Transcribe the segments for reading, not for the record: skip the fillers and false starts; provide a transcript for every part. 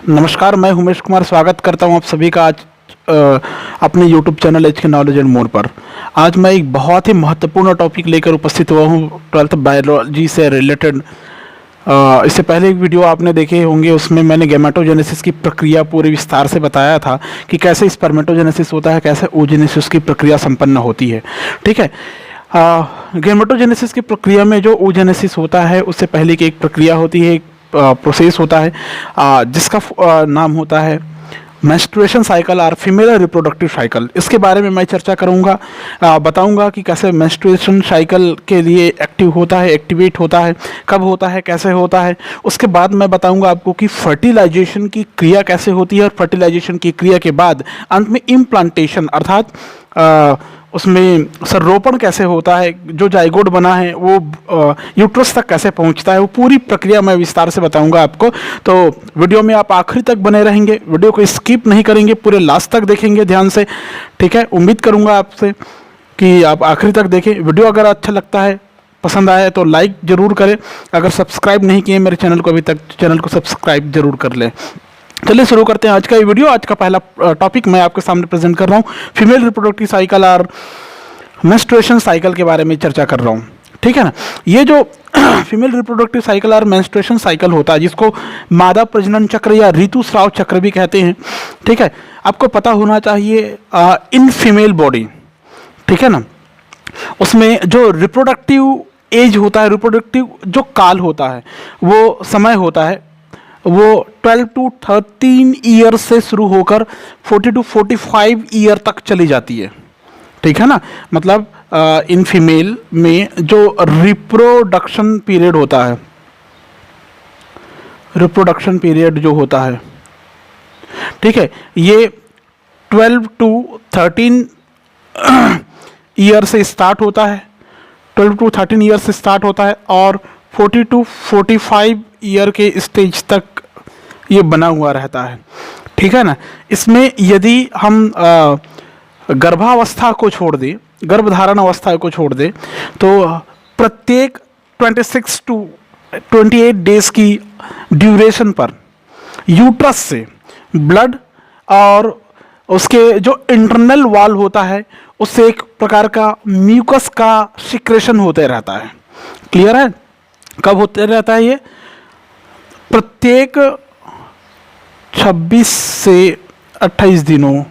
नमस्कार, मैं उमेश कुमार स्वागत करता हूं आप सभी का आज अपने YouTube चैनल एच के नॉलेज एंड मोर पर। आज मैं एक बहुत ही महत्वपूर्ण टॉपिक लेकर उपस्थित हुआ हूं 12th बायोलॉजी से रिलेटेड। इससे पहले एक वीडियो आपने देखे होंगे, उसमें मैंने गैमेटोजेनेसिस की प्रक्रिया पूरे विस्तार से बताया था कि कैसे स्पर्मेटोजेनेसिस होता है, कैसे oogenesis की प्रक्रिया संपन्न होती है। ठीक है, गैमेटोजेनेसिस की प्रक्रिया में जो oogenesis होता है उससे पहले की एक प्रक्रिया होती है, एक प्रोसेस होता है जिसका नाम होता है मेंस्ट्रुएशन साइकिल और फीमेल रिप्रोडक्टिव साइकिल। इसके बारे में मैं चर्चा करूंगा, बताऊंगा कि कैसे मेंस्ट्रुएशन साइकिल के लिए एक्टिव होता है, एक्टिवेट होता है, कब होता है, कैसे होता है। उसके बाद मैं बताऊंगा आपको कि फर्टिलाइजेशन की क्रिया कैसे होती है और फर्टिलाइजेशन की क्रिया के बाद अंत में इम्प्लांटेशन अर्थात उसमें संरोपण कैसे होता है, जो जाइगोट बना है वो यूट्रस तक कैसे पहुंचता है, वो पूरी प्रक्रिया मैं विस्तार से बताऊंगा आपको। तो वीडियो में आप आखिरी तक बने रहेंगे, वीडियो को स्किप नहीं करेंगे, पूरे लास्ट तक देखेंगे ध्यान से। ठीक है, उम्मीद करूंगा आपसे कि आप आखिरी तक देखें। वीडियो अगर अच्छा लगता है, पसंद आया तो लाइक ज़रूर करें। अगर सब्सक्राइब नहीं किए मेरे चैनल को अभी तक, चैनल को सब्सक्राइब जरूर कर लें। चलिए शुरू करते हैं आज का ये वीडियो। आज का पहला टॉपिक मैं आपके सामने प्रेजेंट कर रहा हूँ, फीमेल रिप्रोडक्टिव साइकिल और मेंस्ट्रुएशन साइकिल के बारे में चर्चा कर रहा हूँ। ठीक है ना, ये जो फीमेल रिप्रोडक्टिव साइकिल और मेंस्ट्रुएशन साइकिल होता है, जिसको मादा प्रजनन चक्र या ऋतुस्राव चक्र भी कहते हैं। ठीक है, आपको पता होना चाहिए इन फीमेल बॉडी, ठीक है ना, उसमें जो रिप्रोडक्टिव एज होता है, रिप्रोडक्टिव जो काल होता है, वो समय होता है, वो 12 to 13 ईयर से शुरू होकर 40 to 45 ईयर तक चली जाती है। ठीक है ना, मतलब इन फीमेल में जो रिप्रोडक्शन पीरियड होता है, रिप्रोडक्शन पीरियड जो होता है, ठीक है, ये 12 to 13 ईयर से स्टार्ट होता है, 12 to 13 ईयर से स्टार्ट होता है और 40 to 45 ईयर के स्टेज तक ये बना हुआ रहता है। ठीक है ना, इसमें यदि हम गर्भावस्था को छोड़ दें, गर्भधारण अवस्था को छोड़ दें, तो प्रत्येक 26 to 28 डेज की ड्यूरेशन पर यूट्रस से ब्लड और उसके जो इंटरनल वॉल होता है उससे एक प्रकार का म्यूकस का सिक्रेशन होते रहता है। क्लियर है? कब होते रहता है ये? प्रत्येक 26 से 28 दिनों,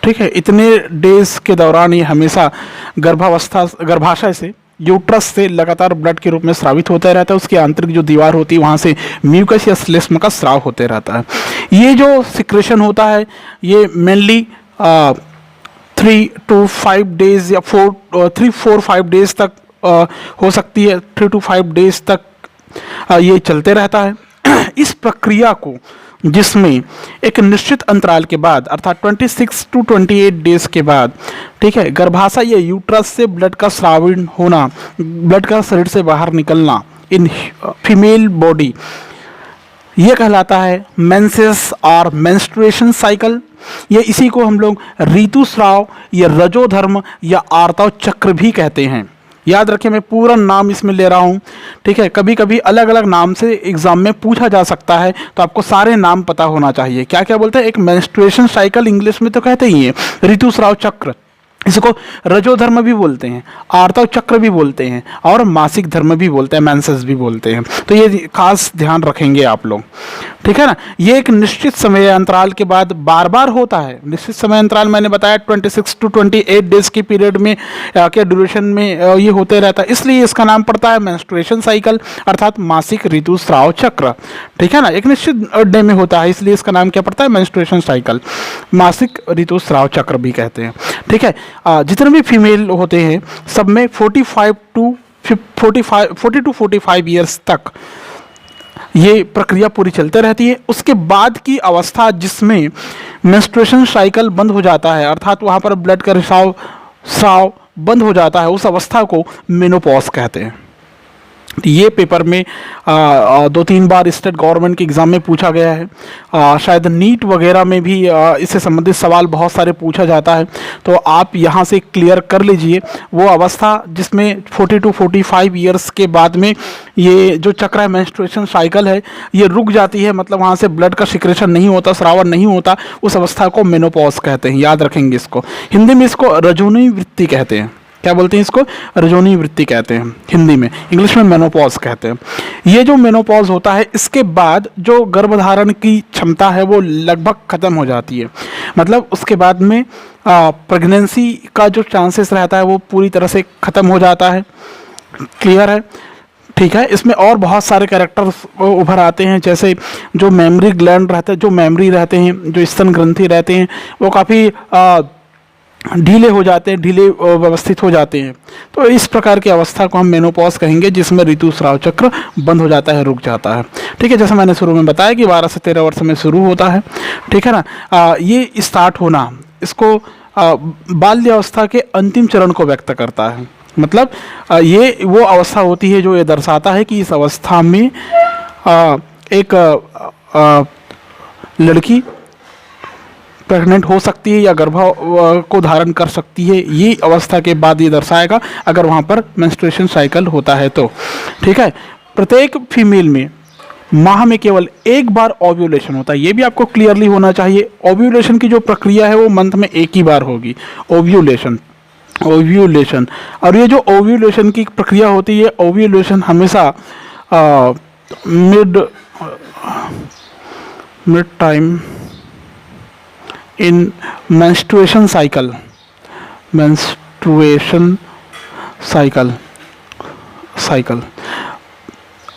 ठीक है, इतने डेज के दौरान ये हमेशा गर्भाशय से, यूट्रस से लगातार ब्लड के रूप में स्रावित होता रहता है। उसकी आंतरिक जो दीवार होती है वहाँ से म्यूकस या श्लेष्म का स्राव होते रहता है। ये जो सिक्रेशन होता है ये मेनली 3 to 5 डेज या 3-4-5 डेज तक हो सकती है, 3 to 5 डेज तक ये चलते रहता है। इस प्रक्रिया को, जिसमें एक निश्चित अंतराल के बाद अर्थात 26 to 28 डेज के बाद, ठीक है, गर्भाशय या यूट्रस से ब्लड का स्रावन होना, ब्लड का शरीर से बाहर निकलना इन फीमेल बॉडी, ये कहलाता है मेंसेस और मेंस्ट्रुएशन साइकिल। ये इसी को हम लोग ऋतुस्राव या रजोधर्म या आर्तव चक्र भी कहते हैं। याद रखें, मैं पूरा नाम इसमें ले रहा हूँ। ठीक है, कभी कभी अलग अलग नाम से एग्जाम में पूछा जा सकता है, तो आपको सारे नाम पता होना चाहिए। क्या क्या बोलते हैं? एक मेंस्ट्रुएशन साइकिल इंग्लिश में तो कहते ही हैं, ऋतुस्राव चक्र, इसको रजोधर्म भी बोलते हैं, आर्तव चक्र भी बोलते हैं और मासिक धर्म भी बोलते हैं, मेंसेस भी बोलते हैं। तो ये खास ध्यान रखेंगे आप लोग। ठीक है ना, ये एक निश्चित समय अंतराल के बाद बार बार होता है। निश्चित समय अंतराल मैंने बताया 26 to 28 डेज की पीरियड में के ड्यूरेशन में ये होते रहता है, इसलिए इसका नाम पड़ता है मेंस्ट्रुएशन साइकिल अर्थात मासिक ऋतुस्राव चक्र। ठीक है ना, एक निश्चित डे में होता है, इसलिए इसका नाम क्या पड़ता है? मेंस्ट्रुएशन साइकिल, मासिक ऋतुस्राव चक्र भी कहते हैं। ठीक है, जितने भी फीमेल होते हैं सब में 40 to 45 ईयर्स तक ये प्रक्रिया पूरी चलते रहती है। उसके बाद की अवस्था जिसमें मेंस्ट्रुएशन साइकिल बंद हो जाता है, अर्थात वहाँ पर ब्लड का स्राव बंद हो जाता है, उस अवस्था को मेनोपॉज कहते हैं। ये पेपर में 2-3 बार स्टेट गवर्नमेंट के एग्ज़ाम में पूछा गया है। शायद नीट वगैरह में भी इससे संबंधित सवाल बहुत सारे पूछा जाता है। तो आप यहाँ से क्लियर कर लीजिए वो अवस्था जिसमें 40 to 45 ईयर्स के बाद में ये जो चक्र है, मेंस्ट्रुएशन साइकिल है, ये रुक जाती है। मतलब वहाँ से ब्लड का सिक्रेशन नहीं होता, स्रावन नहीं होता, उस अवस्था को मेनोपॉज कहते हैं। याद रखेंगे इसको। हिंदी में इसको रजोनी वृत्ति कहते हैं। क्या बोलते हैं इसको? रजोनी वृत्ति कहते हैं हिंदी में, इंग्लिश में मेनोपॉज कहते हैं। ये जो मेनोपॉज होता है, इसके बाद जो गर्भधारण की क्षमता है वो लगभग ख़त्म हो जाती है। मतलब उसके बाद में प्रेगनेंसी का जो चांसेस रहता है वो पूरी तरह से ख़त्म हो जाता है। क्लियर है? ठीक है। इसमें और बहुत सारे कैरेक्टर्स उभर आते हैं, जैसे जो मेमोरी ग्लैंड रहते हैं, जो मेमोरी रहते हैं, जो स्तन ग्रंथि रहते हैं, वो काफ़ी ढीले हो जाते हैं, ढीले व्यवस्थित हो जाते हैं। तो इस प्रकार की अवस्था को हम मेनोपॉज कहेंगे, जिसमें ऋतुस्राव चक्र बंद हो जाता है, रुक जाता है। ठीक है। जैसे मैंने शुरू में बताया कि 12 से 13 वर्ष में शुरू होता है। ठीक है ना। ये स्टार्ट होना, इसको बाल्यावस्था के अंतिम चरण को व्यक्त करता है। मतलब ये वो अवस्था होती है जो ये दर्शाता है कि इस अवस्था में एक लड़की प्रेग्नेंट हो सकती है या गर्भ को धारण कर सकती है। ये अवस्था के बाद ये दर्शाएगा अगर वहाँ पर मेंस्ट्रुएशन साइकिल होता है तो। ठीक है। प्रत्येक फीमेल में माह में केवल एक बार ओव्यूलेशन होता है। ये भी आपको क्लियरली होना चाहिए। ओव्यूलेशन की जो प्रक्रिया है वो मंथ में एक ही बार होगी। Ovulation, ovulation. और ये जो ओव्यूलेशन की प्रक्रिया होती है, ओव्यूलेशन हमेशा mid time in menstruation cycle, menstruation cycle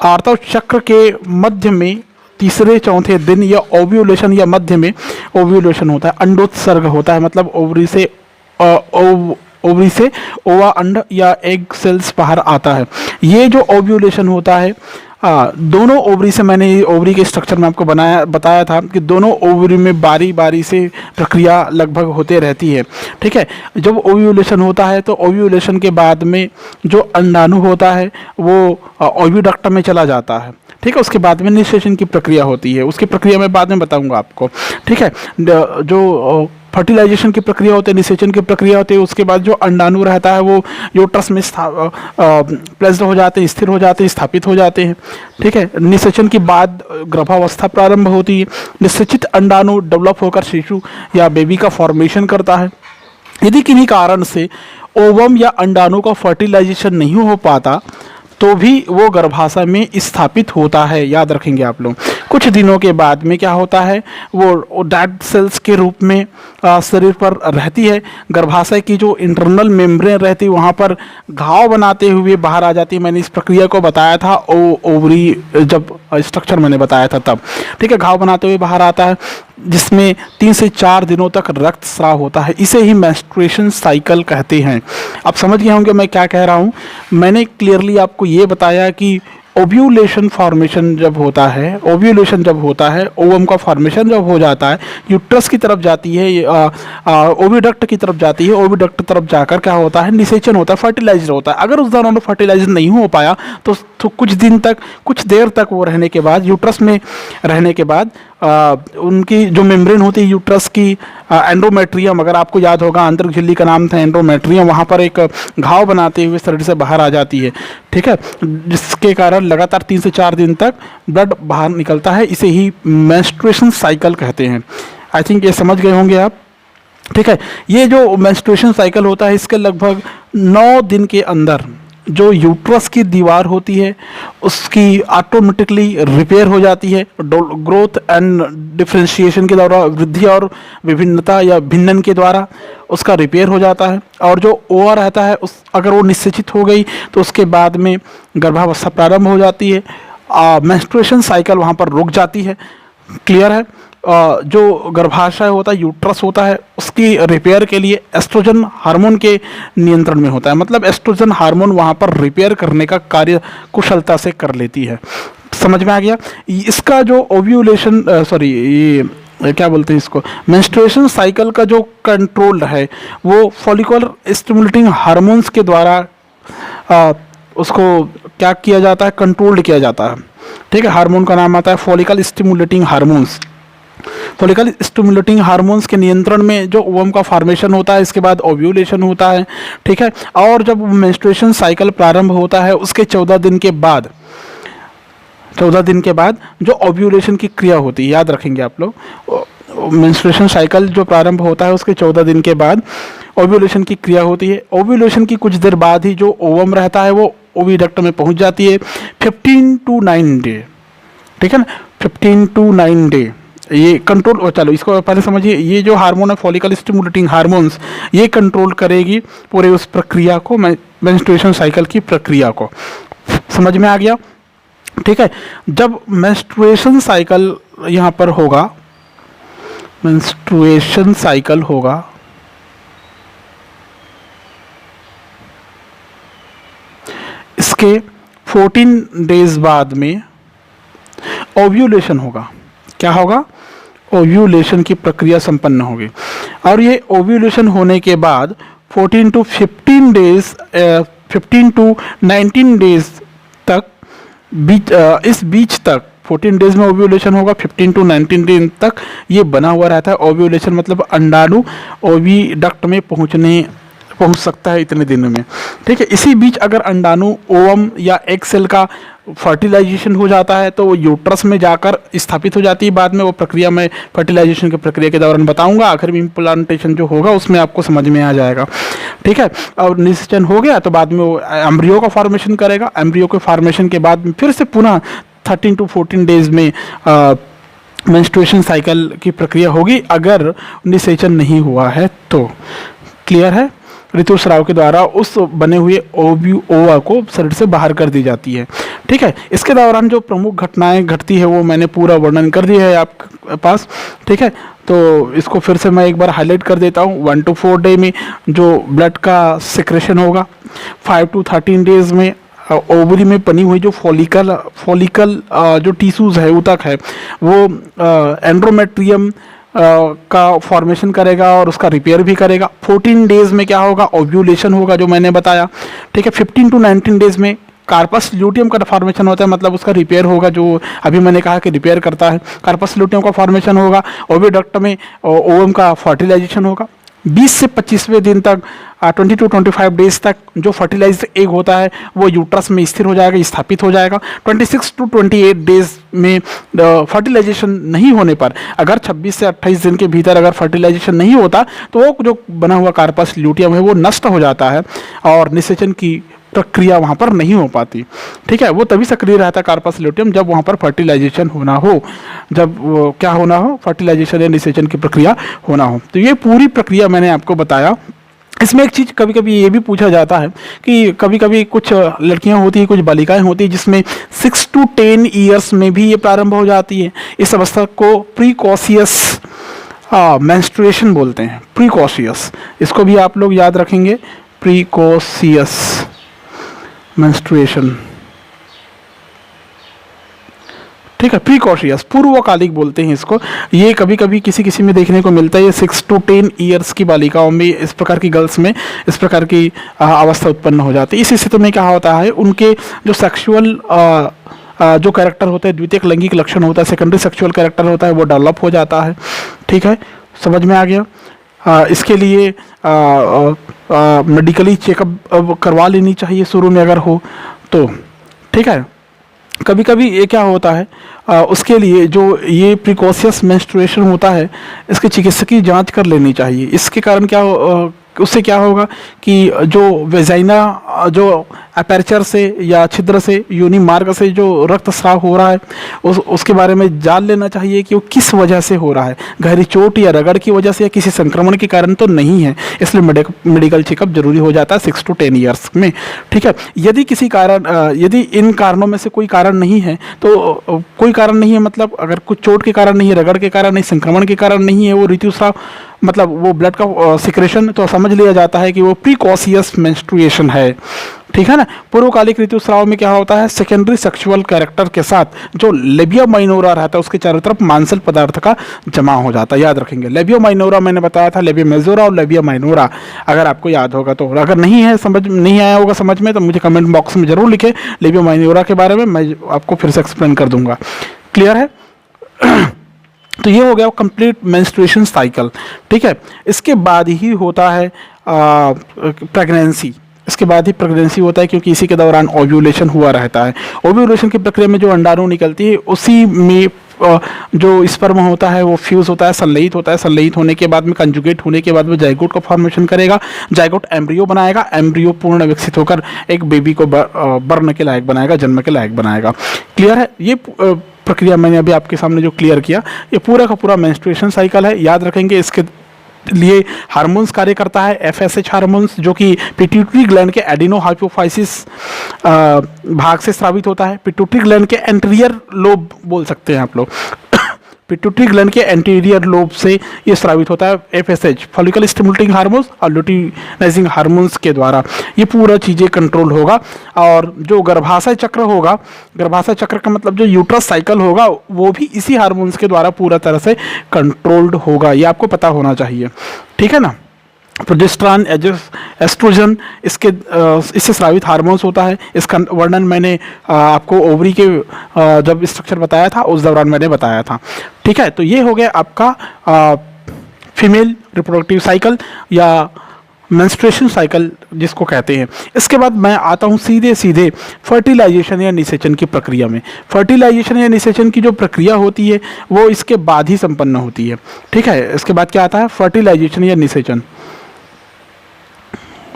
आर्तव चक्र के मध्य में तीसरे चौथे दिन या ओव्यूलेशन या मध्य में ओव्यूलेशन होता है। अंडोत्सर्ग होता है। मतलब ओवरी से ओवा अंड या एग सेल्स बाहर आता है। ये जो ओव्यूलेशन होता है, दोनों ओवरी से, मैंने ओवरी के स्ट्रक्चर में आपको बताया था कि दोनों ओवरी में बारी बारी से प्रक्रिया लगभग होते रहती है। ठीक है। जब ओव्यूलेशन होता है तो ओव्यूलेशन के बाद में जो अंडाणु होता है वो ओविडक्ट में चला जाता है। ठीक है। उसके बाद में निषेचन की प्रक्रिया होती है। उसकी प्रक्रिया मैं बाद में बताऊंगा आपको। ठीक है। जो फर्टिलाइजेशन की प्रक्रिया होती है, निषेचन की प्रक्रिया होती है, उसके बाद जो अंडाणु रहता है वो यूट्रस में प्लेस्ड हो जाते हैं, स्थिर हो जाते हैं, स्थापित हो जाते हैं। ठीक है। निषेचन के बाद गर्भावस्था प्रारंभ होती है। निषेचित अंडाणु डेवलप होकर शिशु या बेबी का फॉर्मेशन करता है। यदि किन्हीं कारण से ओवम या अंडाणु का फर्टिलाइजेशन नहीं हो पाता तो भी वो गर्भाशय में स्थापित होता है। याद रखेंगे आप लोग। कुछ दिनों के बाद में क्या होता है, वो डेड सेल्स के रूप में शरीर पर रहती है। गर्भाशय की जो इंटरनल मेम्ब्रेन रहती है वहाँ पर घाव बनाते हुए बाहर आ जाती है। मैंने इस प्रक्रिया को बताया था ओवरी जब स्ट्रक्चर मैंने बताया था तब। ठीक है। घाव बनाते हुए बाहर आता है, जिसमें 3 से 4 दिनों तक रक्तस्राव होता है। इसे ही मेंस्ट्रुएशन साइकिल कहते हैं। आप समझ गए होंगे मैं क्या कह रहा हूँ। मैंने क्लियरली आपको ये बताया कि ओव्यूलेशन फॉर्मेशन जब होता है, ओव्यूलेशन जब होता है, ओवम का फॉर्मेशन जब हो जाता है, यूट्रस की तरफ जाती है, ओविडक्ट की तरफ जाती है, ओविडक्ट तरफ जाकर क्या होता है, निषेचन होता है, फर्टिलाइजर होता है। अगर उस दौरान फर्टिलाइजर नहीं हो पाया तो कुछ दिन तक, कुछ देर तक वो रहने के बाद, यूट्रस में रहने के बाद उनकी जो मेम्ब्रेन होती है यूट्रस की, एंडोमेट्रियम, अगर आपको याद होगा आंतरिक झिल्ली का नाम था एंडोमेट्रियम, वहाँ पर एक घाव बनाते हुए शरीर से बाहर आ जाती है। ठीक है। जिसके कारण लगातार 3 से 4 दिन तक ब्लड बाहर निकलता है। इसे ही मेंस्ट्रुएशन साइकिल कहते हैं। आई थिंक ये समझ गए होंगे आप। ठीक है। ये जो मेंस्ट्रुएशन साइकिल होता है, इसके लगभग 9 दिन के अंदर जो यूट्रस की दीवार होती है उसकी ऑटोमेटिकली रिपेयर हो जाती है। ग्रोथ एंड डिफरेंशिएशन के द्वारा, वृद्धि और विभिन्नता या भिन्नन के द्वारा उसका रिपेयर हो जाता है। और जो ओवा रहता है उस, अगर वो निश्चित हो गई तो उसके बाद में गर्भावस्था प्रारंभ हो जाती है। मेंस्ट्रुएशन साइकिल वहाँ पर रुक जाती है। क्लियर है। जो गर्भाशय होता है, यूट्रस होता है, उसकी रिपेयर के लिए एस्ट्रोजन हार्मोन के नियंत्रण में होता है। मतलब एस्ट्रोजन हार्मोन वहाँ पर रिपेयर करने का कार्य कुशलता से कर लेती है। समझ में आ गया। इसका जो ओव्यूलेशन ये क्या बोलते हैं इसको, मेंस्ट्रुएशन साइकिल का जो कंट्रोल है वो फॉलिकुलर स्टिमुलेटिंग हार्मोन्स के द्वारा उसको क्या किया जाता है, कंट्रोल्ड किया जाता है। ठीक है, हार्मोन का नाम आता है follicle stimulating hormones. Follicle stimulating hormones के नियंत्रण में जो ओवम का फॉर्मेशन होता है, इसके बाद ओव्यूलेशन होता है। ठीक है, और जब मेंस्ट्रुएशन साइकिल प्रारंभ होता है उसके 14 दिन के बाद, 14 दिन के बाद जो ओव्यूलेशन की क्रिया होती है, याद रखेंगे आप लोग, मेंस्ट्रुएशन साइकिल जो प्रारंभ होता है उसके 14 दिन के बाद ओव्यूलेशन की क्रिया होती है। ओव्यूलेशन की कुछ देर बाद ही जो ओवम रहता है वो ओविडक्ट में पहुंच जाती है 15 to 9 डे। ठीक है ना, 15 to 9 डे ये कंट्रोल। चलो इसको पहले समझिए, ये जो हार्मोन है फॉलिकल स्टिमुलेटिंग हार्मोन्स, ये कंट्रोल करेगी पूरे उस प्रक्रिया को, मेंस्ट्रुएशन साइकिल की प्रक्रिया को। समझ में आ गया? ठीक है, जब मेंस्ट्रुएशन साइकिल यहाँ पर होगा, मेंस्ट्रुएशन साइकिल होगा, इसके 14 डेज बाद में ओव्यूलेशन होगा। क्या होगा? ओव्यूलेशन की प्रक्रिया संपन्न होगी। और ये ओव्यूलेशन होने के बाद 14 to 15 डेज 15 to 19 डेज तक इस बीच तक 14 डेज में ओव्यूलेशन होगा, 15 to 19 डेज तक ये बना हुआ रहता है। ओव्यूलेशन मतलब अंडाणु ओविडक्ट में पहुंच सकता है इतने दिन में। ठीक है, इसी बीच अगर अंडाणु ओवम या एग सेल का फर्टिलाइजेशन हो जाता है तो वो यूट्रस में जाकर स्थापित हो जाती है। बाद में वो प्रक्रिया मैं फर्टिलाइजेशन की प्रक्रिया के दौरान बताऊंगा। आखिर में इम्प्लांटेशन जो होगा उसमें आपको समझ में आ जाएगा। ठीक है, और निषेचन हो गया तो बाद में वो एम्ब्रियो का फॉर्मेशन करेगा। एम्ब्रियो के फॉर्मेशन के बाद में फिर से पुनः 13 to 14 डेज में मेंस्ट्रुएशन साइकिल की प्रक्रिया होगी, अगर निषेचन नहीं हुआ है तो। क्लियर है? ऋतुस्राव के द्वारा उस बने हुए ओवा को शरीर से बाहर कर दी जाती है। ठीक है, इसके दौरान जो प्रमुख घटनाएं घटती है वो मैंने पूरा वर्णन कर दिया है आपके पास। ठीक है, तो इसको फिर से मैं एक बार हाईलाइट कर देता हूँ। 1 to 4 डे में जो ब्लड का सिक्रेशन होगा, 5 to 13 डेज में ओवरी में बनी हुई जो फॉलिकल जो टिश्यूज है, ऊतक है, वो एंड्रोमेट्रियम का फॉर्मेशन करेगा और उसका रिपेयर भी करेगा। 14 डेज में क्या होगा? ओव्यूलेशन होगा, जो मैंने बताया। ठीक है, 15 to 19 डेज में कार्पस ल्यूटियम का फॉर्मेशन होता है, मतलब उसका रिपेयर होगा, जो अभी मैंने कहा कि रिपेयर करता है। कार्पस ल्यूटियम का फॉर्मेशन होगा, ओविडक्ट में ओवम का फर्टिलाइजेशन होगा। 20 से 25वें दिन तक 20 to 25 डेज तक जो फर्टिलाइज्ड एग होता है वो यूट्रस में स्थिर हो जाएगा, स्थापित हो जाएगा। 26 to 28 डेज में फर्टिलाइजेशन नहीं होने पर, अगर 26 से 28 दिन के भीतर अगर फर्टिलाइजेशन नहीं होता तो वो जो बना हुआ कार्पस ल्यूटियम है वो नष्ट हो जाता है और निषेचन की प्रक्रिया वहाँ पर नहीं हो पाती। ठीक है, वो तभी सक्रिय रहता है कार्पस ल्यूटियम जब वहाँ पर फर्टिलाइजेशन होना हो, जब क्या होना हो, फर्टिलाइजेशन या निषेचन की प्रक्रिया होना हो। तो ये पूरी प्रक्रिया मैंने आपको बताया। इसमें एक चीज़ कभी कभी ये भी पूछा जाता है कि कभी कभी कुछ लड़कियां होती हैं, कुछ बालिकाएं होती हैं जिसमें 6 to 10 ईयर्स में भी ये प्रारंभ हो जाती है। इस अवस्था को प्रीकॉशियस मेंस्ट्रुएशन बोलते हैं। प्रीकॉशियस, इसको भी आप लोग याद रखेंगे, प्रीकॉशियस मेंस्ट्रुएशन। ठीक है, प्रीकॉशियस, पूर्वकालिक बोलते हैं इसको। ये कभी कभी किसी किसी में देखने को मिलता है। ये 6 to 10 ईयर्स की बालिकाओं में, इस प्रकार की गर्ल्स में इस प्रकार की अवस्था उत्पन्न हो जाती है। इस स्थिति में क्या होता है, उनके जो सेक्सुअल जो कैरेक्टर होता है, द्वितीयक लैंगिक लक्षण होता है, सेकेंडरी सेक्सुअल कैरेक्टर होता है, वो डेवलप हो जाता है। ठीक है, समझ में आ गया? इसके लिए मेडिकली चेकअप करवा लेनी चाहिए शुरू में अगर हो तो। ठीक है, कभी कभी ये क्या होता है, उसके लिए जो ये प्रिकॉशियस मेंस्ट्रुएशन होता है, इसकी चिकित्सकीय जांच कर लेनी चाहिए। इसके कारण क्या उससे क्या होगा कि जो वेजाइना जो अपर्चर से या छिद्र से, योनि मार्ग से जो रक्तस्राव हो रहा है उसके बारे में जान लेना चाहिए कि वो किस वजह से हो रहा है। गहरी चोट या रगड़ की वजह से या किसी संक्रमण के कारण तो नहीं है, इसलिए मेडिकल चेकअप जरूरी हो जाता है 6 to 10 ईयर्स में। ठीक है, यदि किसी कारण यदि इन कारणों में से कोई कारण नहीं है तो कोई कारण नहीं है, मतलब अगर कुछ चोट के कारण नहीं है, रगड़ के कारण नहीं, संक्रमण के कारण नहीं है, वो ऋतुस्राव मतलब वो ब्लड का सिक्रेशन, तो समझ लिया जाता है कि वो प्रीकॉशियस मेंस्ट्रुएशन है। ठीक है ना। पूर्वकालिक ऋतुस्राव में क्या होता है, सेकेंडरी सेक्सुअल कैरेक्टर के साथ जो लेबिया माइनोरा रहता है उसके चारों तरफ मांसल पदार्थ का जमा हो जाता है। याद रखेंगे, लेबिया माइनोरा मैंने बताया था, लेबिया मेजोरा और लेबिया माइनोरा, अगर आपको याद होगा तो। अगर नहीं है, समझ नहीं आया होगा समझ में, तो मुझे कमेंट बॉक्स में जरूर लिखे लेबिया माइनोरा के बारे में, मैं आपको फिर से एक्सप्लेन कर दूंगा। क्लियर है। तो ये हो गया कंप्लीट मेंस्ट्रुएशन साइकिल। ठीक है। इसके बाद ही होता है प्रेगनेंसी। इसके बाद ही प्रेगनेंसी होता है, क्योंकि इसी के दौरान ओव्यूलेशन हुआ रहता है। ओव्यूलेशन की प्रक्रिया में जो अंडाणु निकलती है उसी में जो स्पर्म होता है वो फ्यूज होता है, संलयित होता है। संलयित होने के बाद में कंजुगेट होने के बाद वो जाइगोट का फॉर्मेशन करेगा। जाइगोट एम्ब्रियो बनाएगा। एम्ब्रियो पूर्ण विकसित होकर एक बेबी को बर्न के लायक बनाएगा, जन्म के लायक बनाएगा। क्लियर है। ये प्रक्रिया मैंने अभी आपके सामने जो क्लियर किया, ये पूरा का पूरा मेंस्ट्रुएशन साइकिल है। याद रखेंगे, इसके लिए हार्मोन्स कार्य करता है, एफएसएच हार्मोन्स, जो कि पिट्यूटरी ग्लैंड के एडिनो हाइपोफाइसिस भाग से स्रावित होता है। पिट्यूटरी ग्लैंड के एंटीरियर लोब बोल सकते हैं आप लोग पिट्यूटरी ग्लैंड के एंटीरियर लोब से ये स्रावित होता है, एफएसएच, फॉलिकल स्टिमुलेटिंग हार्मोन्स और ल्यूटिनाइजिंग हार्मोन्स के द्वारा ये पूरा चीज़ें कंट्रोल होगा। और जो गर्भाशय चक्र होगा, गर्भाशय चक्र का मतलब जो यूट्रस साइकिल होगा, वो भी इसी हार्मोन्स के द्वारा पूरा तरह से कंट्रोल्ड होगा। ये आपको पता होना चाहिए। ठीक है ना। प्रोजेस्टेरॉन, एस्ट्रोजन, इससे स्रावित हार्मोन्स होता है। इसका वर्णन मैंने आपको ओवरी के जब स्ट्रक्चर बताया था उस दौरान मैंने बताया था। ठीक है। तो ये हो गया आपका फीमेल रिप्रोडक्टिव साइकिल या मेंस्ट्रुएशन साइकिल जिसको कहते हैं। इसके बाद मैं आता हूँ सीधे सीधे फर्टिलाइजेशन या निषेचन की प्रक्रिया में। फर्टिलाइजेशन या निषेचन की जो प्रक्रिया होती है वो इसके बाद ही संपन्न होती है। ठीक है। इसके बाद क्या आता है, फर्टिलाइजेशन या निषेचन।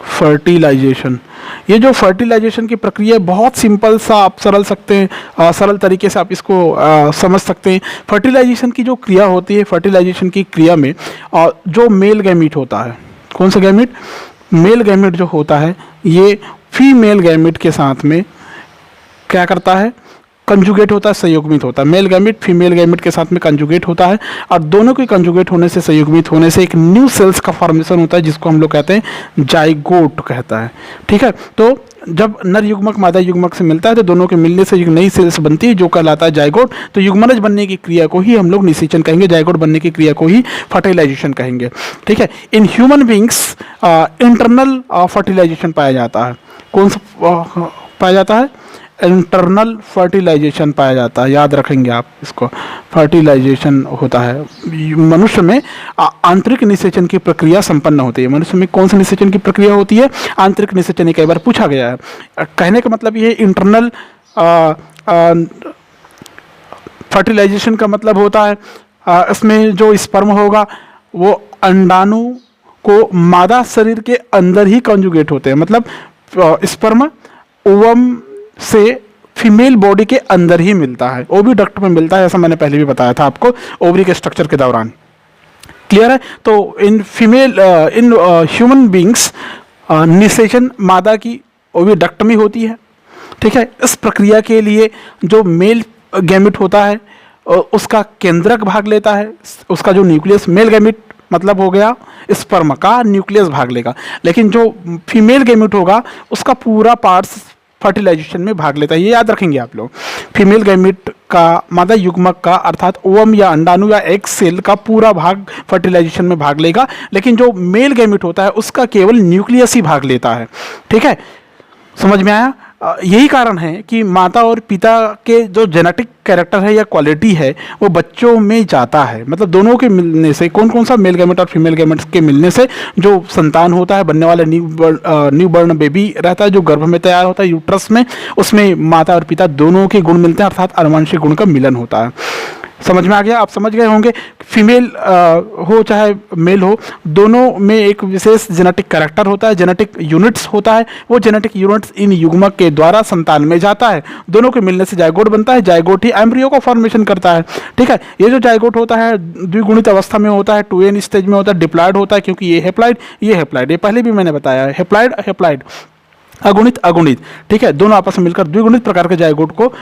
फर्टिलाइजेशन, ये जो फर्टिलाइजेशन की प्रक्रिया है बहुत सिंपल सा, आप सरल तरीके से आप इसको समझ सकते हैं। फर्टिलाइजेशन की जो क्रिया होती है, फर्टिलाइजेशन की क्रिया में जो मेल गैमीट होता है, कौन सा गैमीट, मेल गैमीट जो होता है, ये फीमेल गैमीट के साथ में क्या करता है, कंजुगेट होता है, संयुग्मित होता है। मेल गैमिट फीमेल गैमिट के साथ में कंजुगेट होता है और दोनों के कंजुगेट होने से, संयुग्मित होने से एक न्यू सेल्स का फॉर्मेशन होता है जिसको हम लोग कहते हैं जाइगोट कहता है। ठीक है। तो जब नर युग्मक मादा युग्मक से मिलता है तो दोनों के मिलने से एक नई सेल्स बनती है जो कहलाता है जाइगोट। तो युग्मनज बनने की क्रिया को ही हम लोग निषेचन कहेंगे, जाइगोट बनने की क्रिया को ही फर्टिलाइजेशन कहेंगे। ठीक है। इन ह्यूमन बींग्स इंटरनल फर्टिलाइजेशन पाया जाता है। कौन सा पाया जाता है, इंटरनल फर्टिलाइजेशन पाया जाता है। याद रखेंगे आप इसको, फर्टिलाइजेशन होता है। मनुष्य में आंतरिक निषेचन की प्रक्रिया संपन्न होती है। मनुष्य में कौन सी निषेचन की प्रक्रिया होती है, आंतरिक निषेचन। कई बार पूछा गया है। कहने का मतलब ये इंटरनल फर्टिलाइजेशन का मतलब होता है इसमें जो स्पर्म होगा वो अंडाणु को मादा शरीर के अंदर ही कंजुगेट होते हैं। मतलब स्पर्म ओवम से फीमेल बॉडी के अंदर ही मिलता है, ओवी डक्ट में मिलता है, ऐसा मैंने पहले भी बताया था आपको ओवरी के स्ट्रक्चर के दौरान। क्लियर है। तो इन ह्यूमन बींग्स निषेचन मादा की ओवी डक्ट में होती है। ठीक है। इस प्रक्रिया के लिए जो मेल गैमिट होता है उसका केंद्रक भाग लेता है, उसका जो न्यूक्लियस, मेल गैमिट मतलब हो गया स्पर्म का न्यूक्लियस भाग लेगा, लेकिन जो फीमेल गैमिट होगा उसका पूरा पार्ट्स फर्टिलाइजेशन में भाग लेता है। ये याद रखेंगे आप लोग। फीमेल गैमिट का, मादा युग्मक का अर्थात ओवम या अंडाणु या एग सेल का पूरा भाग फर्टिलाइजेशन में भाग लेगा, लेकिन जो मेल गैमिट होता है उसका केवल न्यूक्लियस ही भाग लेता है। ठीक है। समझ में आया। यही कारण है कि माता और पिता के जो जेनेटिक कैरेक्टर है या क्वालिटी है वो बच्चों में जाता है। मतलब दोनों के मिलने से, कौन कौन सा, मेल गैमेट और फीमेल गैमेट के मिलने से जो संतान होता है, बनने वाला न्यू बॉर्न बेबी रहता है जो गर्भ में तैयार होता है यूट्रस में, उसमें माता और पिता दोनों के गुण मिलते हैं, अर्थात आनुवंशिक गुण का मिलन होता है। समझ में आ गया। आप समझ गए होंगे, फीमेल हो चाहे मेल हो, दोनों में एक विशेष जेनेटिक कैरेक्टर होता है, जेनेटिक यूनिट्स होता है। वो जेनेटिक यूनिट्स इन युग्मक के द्वारा संतान में जाता है, दोनों के मिलने से जाइगोट बनता है। जाइगोट ही एम्ब्रियो का फॉर्मेशन करता है। ठीक है। ये जो जाइगोट होता है द्विगुणित अवस्था में होता है, 2n स्टेज में होता है, डिप्लॉयड होता है, क्योंकि ये हेप्लॉइड, ये हेप्लॉइड, ये पहले भी मैंने बताया है, हेप्लॉइड हेप्लॉइड, अगुणित अगुणित। ठीक है। दोनों आपस में मिलकर द्विगुणित प्रकार के जाइगोट को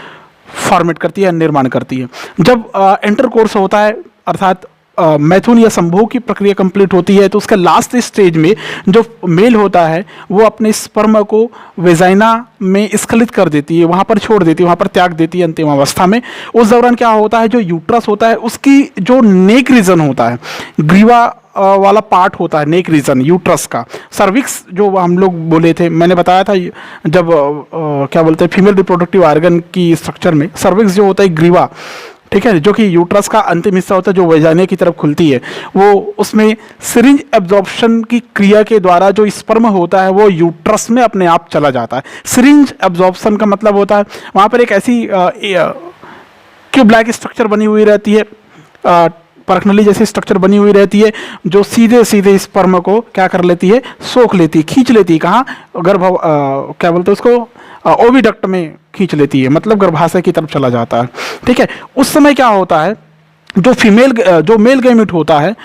फॉर्मेट करती है, निर्माण करती है। जब इंटरकोर्स होता है, अर्थात मैथुन या संभोग की प्रक्रिया कंप्लीट होती है तो उसके लास्ट स्टेज में जो मेल होता है वो अपने स्पर्म को वेजाइना में स्खलित कर देती है, वहाँ पर छोड़ देती है, वहाँ पर त्याग देती है अंतिम अवस्था में। उस दौरान क्या होता है, जो यूट्रस होता है उसकी जो नेक रीजन होता है, ग्रीवा वाला पार्ट होता है नेक रीजन यूट्रस का, सर्विक्स जो हम लोग बोले थे, मैंने बताया था जब क्या बोलते हैं फीमेल रिप्रोडक्टिव ऑर्गन की स्ट्रक्चर में सर्विक्स जो होता है ग्रीवा, ठीक है, जो कि यूट्रस का अंतिम हिस्सा होता है जो वजाइना की तरफ खुलती है, वो उसमें सिरिंज एब्जॉर्प्शन की क्रिया के द्वारा जो स्पर्म होता है वो यूट्रस में अपने आप चला जाता है। सिरिंज एब्जॉर्प्शन का मतलब होता है वहाँ पर एक ऐसी क्यूब लाइक स्ट्रक्चर बनी हुई रहती है, परखनली जैसी स्ट्रक्चर बनी हुई रहती है जो सीधे सीधे स्पर्म को क्या कर लेती है, सोख लेती है, खींच लेती है। कहाँ, गर्भ क्या बोलते हैं उसको, ओविडक्ट में खींच लेती है, मतलब गर्भाशय की तरफ चला जाता है। ठीक है, उस समय क्या होता है, जो मेल गैमेट होता है,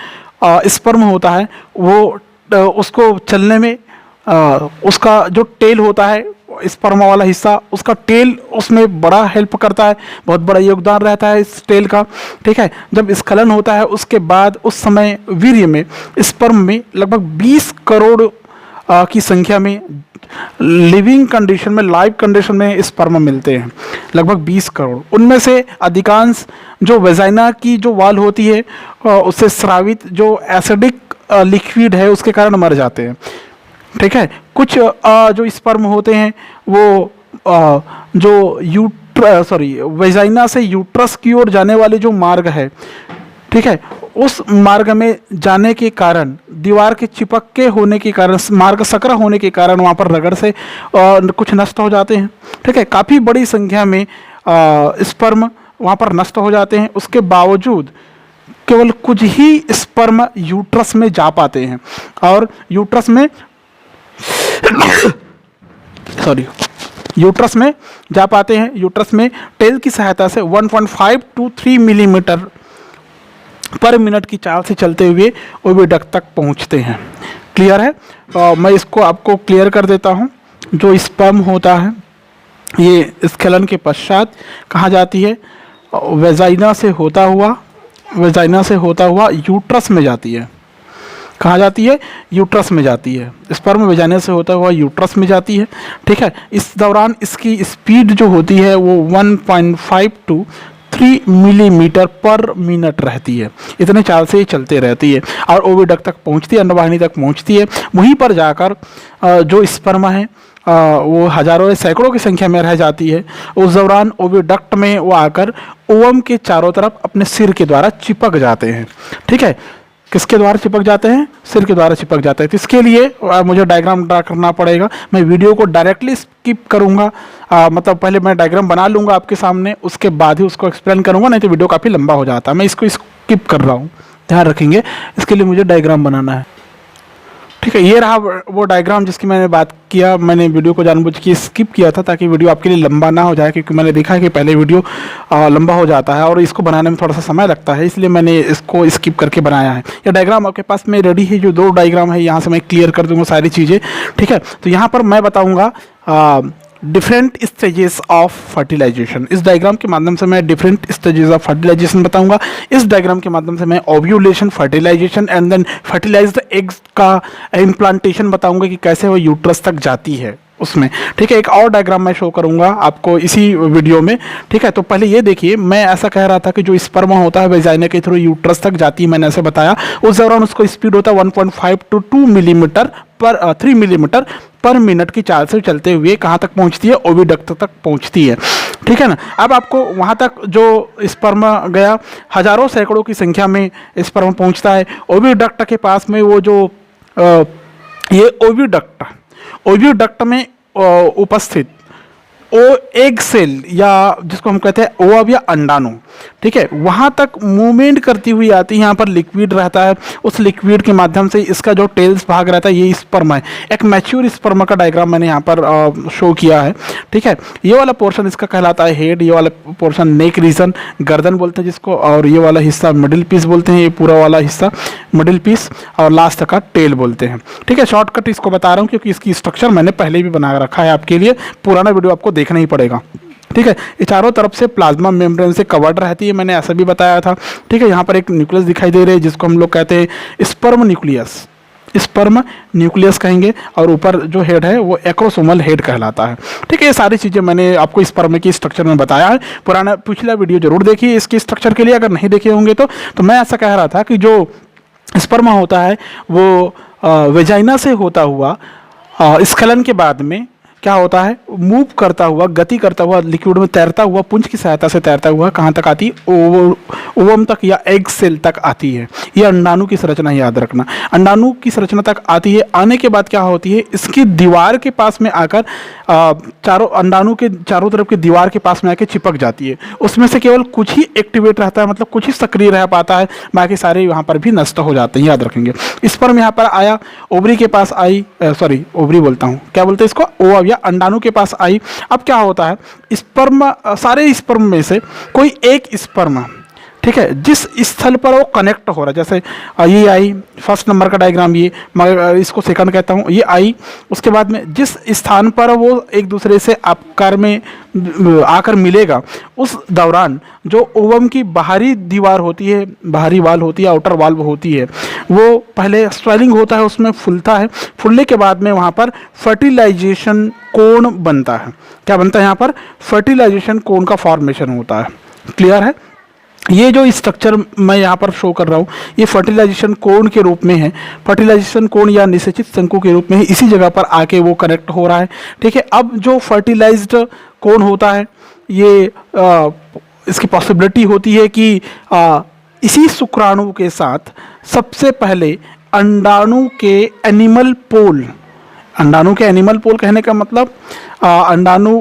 स्पर्म होता है, वो उसको चलने में उसका जो टेल होता है स्पर्म वाला हिस्सा, उसका टेल उसमें बड़ा हेल्प करता है, बहुत बड़ा योगदान रहता है इस टेल का। ठीक है, जब स्खलन होता है उसके बाद उस समय वीर्य में स्पर्म में लगभग 20 करोड़ की संख्या में लिविंग कंडीशन में, लाइव कंडीशन में स्पर्म मिलते हैं, लगभग 20 करोड़। उनमें से अधिकांश जो वेजाइना की जो वाल होती है उससे स्रावित जो एसिडिक लिक्विड है उसके कारण मर जाते हैं। ठीक है, कुछ जो स्पर्म होते हैं वो जो वेजाइना से यूट्रस की ओर जाने वाले जो मार्ग है, ठीक है, उस मार्ग में जाने के कारण, दीवार के चिपक के होने के कारण, मार्ग सकरा होने के कारण वहाँ पर रगड़ से कुछ नष्ट हो जाते हैं। ठीक है, काफ़ी बड़ी संख्या में स्पर्म वहाँ पर नष्ट हो जाते हैं। उसके बावजूद केवल कुछ ही स्पर्म यूट्रस में जा पाते हैं और यूट्रस में जा पाते हैं। यूट्रस में टेल की सहायता से 1.5 to 3 मिलीमीटर पर मिनट की चाल से चलते हुए ओविडक्ट तक पहुंचते हैं। क्लियर है? मैं इसको आपको क्लियर कर देता हूं। जो स्पर्म होता है ये स्खलन के पश्चात कहाँ जाती है, वेजाइना से होता हुआ यूट्रस में जाती है। कहाँ जाती है? यूट्रस में जाती है। स्पर्म वेजाइना से होता हुआ यूट्रस में जाती है। ठीक है, इस दौरान इसकी स्पीड जो होती है वो 1.5 to 3 मिलीमीटर पर मिनट रहती है। इतने चाल से ये चलते रहती है और ओविडक्ट तक पहुंचती है, अंडवाहिनी तक पहुंचती है। वहीं पर जाकर जो स्पर्म है वो हजारों या सैकड़ों की संख्या में रह जाती है। उस दौरान ओविडक्ट में वो आकर ओवम के चारों तरफ अपने सिर के द्वारा चिपक जाते हैं। ठीक है, किसके द्वारा चिपक जाते हैं? सिर के द्वारा चिपक जाते हैं। तो इसके लिए मुझे डायग्राम ड्रा करना पड़ेगा। मैं वीडियो को डायरेक्टली स्किप करूंगा, मतलब पहले मैं डायग्राम बना लूंगा आपके सामने, उसके बाद ही उसको एक्सप्लेन करूंगा, नहीं तो वीडियो काफ़ी लंबा हो जाता है। मैं इसको स्किप कर रहा हूँ, ध्यान रखेंगे। इसके लिए मुझे डायग्राम बनाना है। ठीक है, ये रहा वो डायग्राम जिसकी मैंने बात किया। मैंने वीडियो को जानबूझ के स्किप किया था ताकि वीडियो आपके लिए लंबा ना हो जाए, क्योंकि मैंने देखा है कि पहले वीडियो लंबा हो जाता है और इसको बनाने में थोड़ा सा समय लगता है, इसलिए मैंने इसको स्किप करके बनाया है। ये डायग्राम आपके पास में रेडी है, जो 2 डायग्राम है यहाँ से मैं क्लियर कर दूँगा सारी चीज़ें। ठीक है, तो यहाँ पर मैं बताऊँगा डिफरेंट स्टेजेस ऑफ फर्टिलाइजेशन। इस डायग्राम के माध्यम से मैं डिफरेंट स्टेजेस ऑफ फर्टिलाइजेशन बताऊंगा। इस डायग्राम के माध्यम से मैं ovulation, fertilisation and then fertilised eggs का इम्प्लांटेशन बताऊंगा कि कैसे वो यूट्रस तक जाती है उसमें। ठीक है, एक और डायग्राम मैं शो करूंगा आपको इसी वीडियो में। ठीक है, तो पहले ये देखिए, मैं ऐसा कह रहा था कि जो स्पर्म होता है वेजाइना के थ्रू यूट्रस तक जाती है, मैंने ऐसे बताया। उस दौरान उसको स्पीड होता है 1.5 to 2 मिलीमीटर पर 3 मिलीमीटर पर मिनट की चाल से चलते हुए कहाँ तक पहुँचती है? ओविडक्ट तक पहुँचती है। ठीक है ना। अब आपको वहाँ तक जो स्पर्म गया, हजारों सैकड़ों की संख्या में स्पर्म पहुँचता है ओविडक्ट के पास में। वो जो ये ओविडक्ट में उपस्थित एग सेल, या जिसको हम कहते हैं ओवम या अंडाणु, ठीक है, वहाँ तक मूवमेंट करती हुई आती है। यहाँ पर लिक्विड रहता है, उस लिक्विड के माध्यम से इसका जो टेल्स भाग रहता है ये स्पर्म है। एक मैच्योर स्पर्म का डायग्राम मैंने यहाँ पर शो किया है। ठीक है, ये वाला पोर्शन इसका कहलाता है हेड, ये वाला पोर्शन नेक रीजन, गर्दन बोलते हैं जिसको, और ये वाला हिस्सा मिडिल पीस बोलते हैं, ये पूरा वाला हिस्सा मिडिल पीस, और लास्ट का टेल बोलते हैं। ठीक है, शॉर्टकट इसको बता रहा हूँ क्योंकि इसकी स्ट्रक्चर मैंने पहले भी बना रखा है आपके लिए, पुराना वीडियो आपको देखना ही पड़ेगा। ठीक है। ये चारों तरफ से प्लाज्मा मेम्ब्रेन से कवर्ड रहती है, मैंने ऐसा भी बताया था। ठीक है, यहाँ पर एक न्यूक्लियस दिखाई दे रही है जिसको हम लोग कहते हैं स्पर्म न्यूक्लियस, स्पर्म न्यूक्लियस कहेंगे, और ऊपर जो हेड है वो एक्रोसोमल हेड कहलाता है। ठीक है, ये सारी चीज़ें मैंने आपको स्पर्म की स्ट्रक्चर में बताया है। पिछला वीडियो जरूर देखिए इसके स्ट्रक्चर के लिए, अगर नहीं देखे होंगे तो मैं ऐसा कह रहा था कि जो स्पर्म होता है वो वेजाइना से होता हुआ स्खलन के बाद में क्या होता है, मूव करता हुआ, गति करता हुआ, लिक्विड में तैरता हुआ, पुंज की सहायता से तैरता हुआ कहाँ तक आती है, ओवम तक या एग सेल तक आती है। ये अंडाणु की संरचना याद रखना, अंडाणु की संरचना तक आती है। आने के बाद क्या होती है, इसकी दीवार के पास में आकर चारों अंडाणु के चारों तरफ की दीवार के पास में आकर चिपक जाती है। उसमें से केवल कुछ ही एक्टिवेट रहता है, मतलब कुछ ही सक्रिय रह पाता है, बाकी सारे यहाँ पर भी नष्ट हो जाते हैं, याद रखेंगे। स्पर्म यहाँ पर आया, ओवरी के पास आई, सॉरी ओवरी बोलता हूँ, क्या बोलते हैं इसको, ओवम या अंडाणु के पास आई। अब क्या होता है, स्पर्म, सारे स्पर्म में से कोई एक स्पर्म, ठीक है, जिस स्थल पर वो कनेक्ट हो रहा है, जैसे ये आई फर्स्ट नंबर का डायग्राम, ये मगर इसको सेकंड कहता हूँ, ये आई, उसके बाद में जिस स्थान पर वो एक दूसरे से आकार में आकर मिलेगा, उस दौरान जो ओवम की बाहरी दीवार होती है, बाहरी वाल होती है, आउटर वाल होती है, वो पहले स्वेलिंग होता है, उसमें फूलता है, फूलने के बाद में वहाँ पर फर्टिलाइजेशन कोण बनता है। क्या बनता है यहाँ पर, फर्टिलाइजेशन कोण का फॉर्मेशन होता है। क्लियर है, ये जो स्ट्रक्चर मैं यहाँ पर शो कर रहा हूँ ये फर्टिलाइजेशन कोण के रूप में है, फर्टिलाइजेशन कोण या निषेचित शंकु के रूप में है, इसी जगह पर आके वो कनेक्ट हो रहा है। ठीक है, अब जो फर्टिलाइज्ड कोण होता है ये इसकी पॉसिबिलिटी होती है कि इसी शुक्राणु के साथ सबसे पहले अंडाणु के एनिमल पोल, अंडाणु के एनिमल पोल कहने का मतलब अंडाणु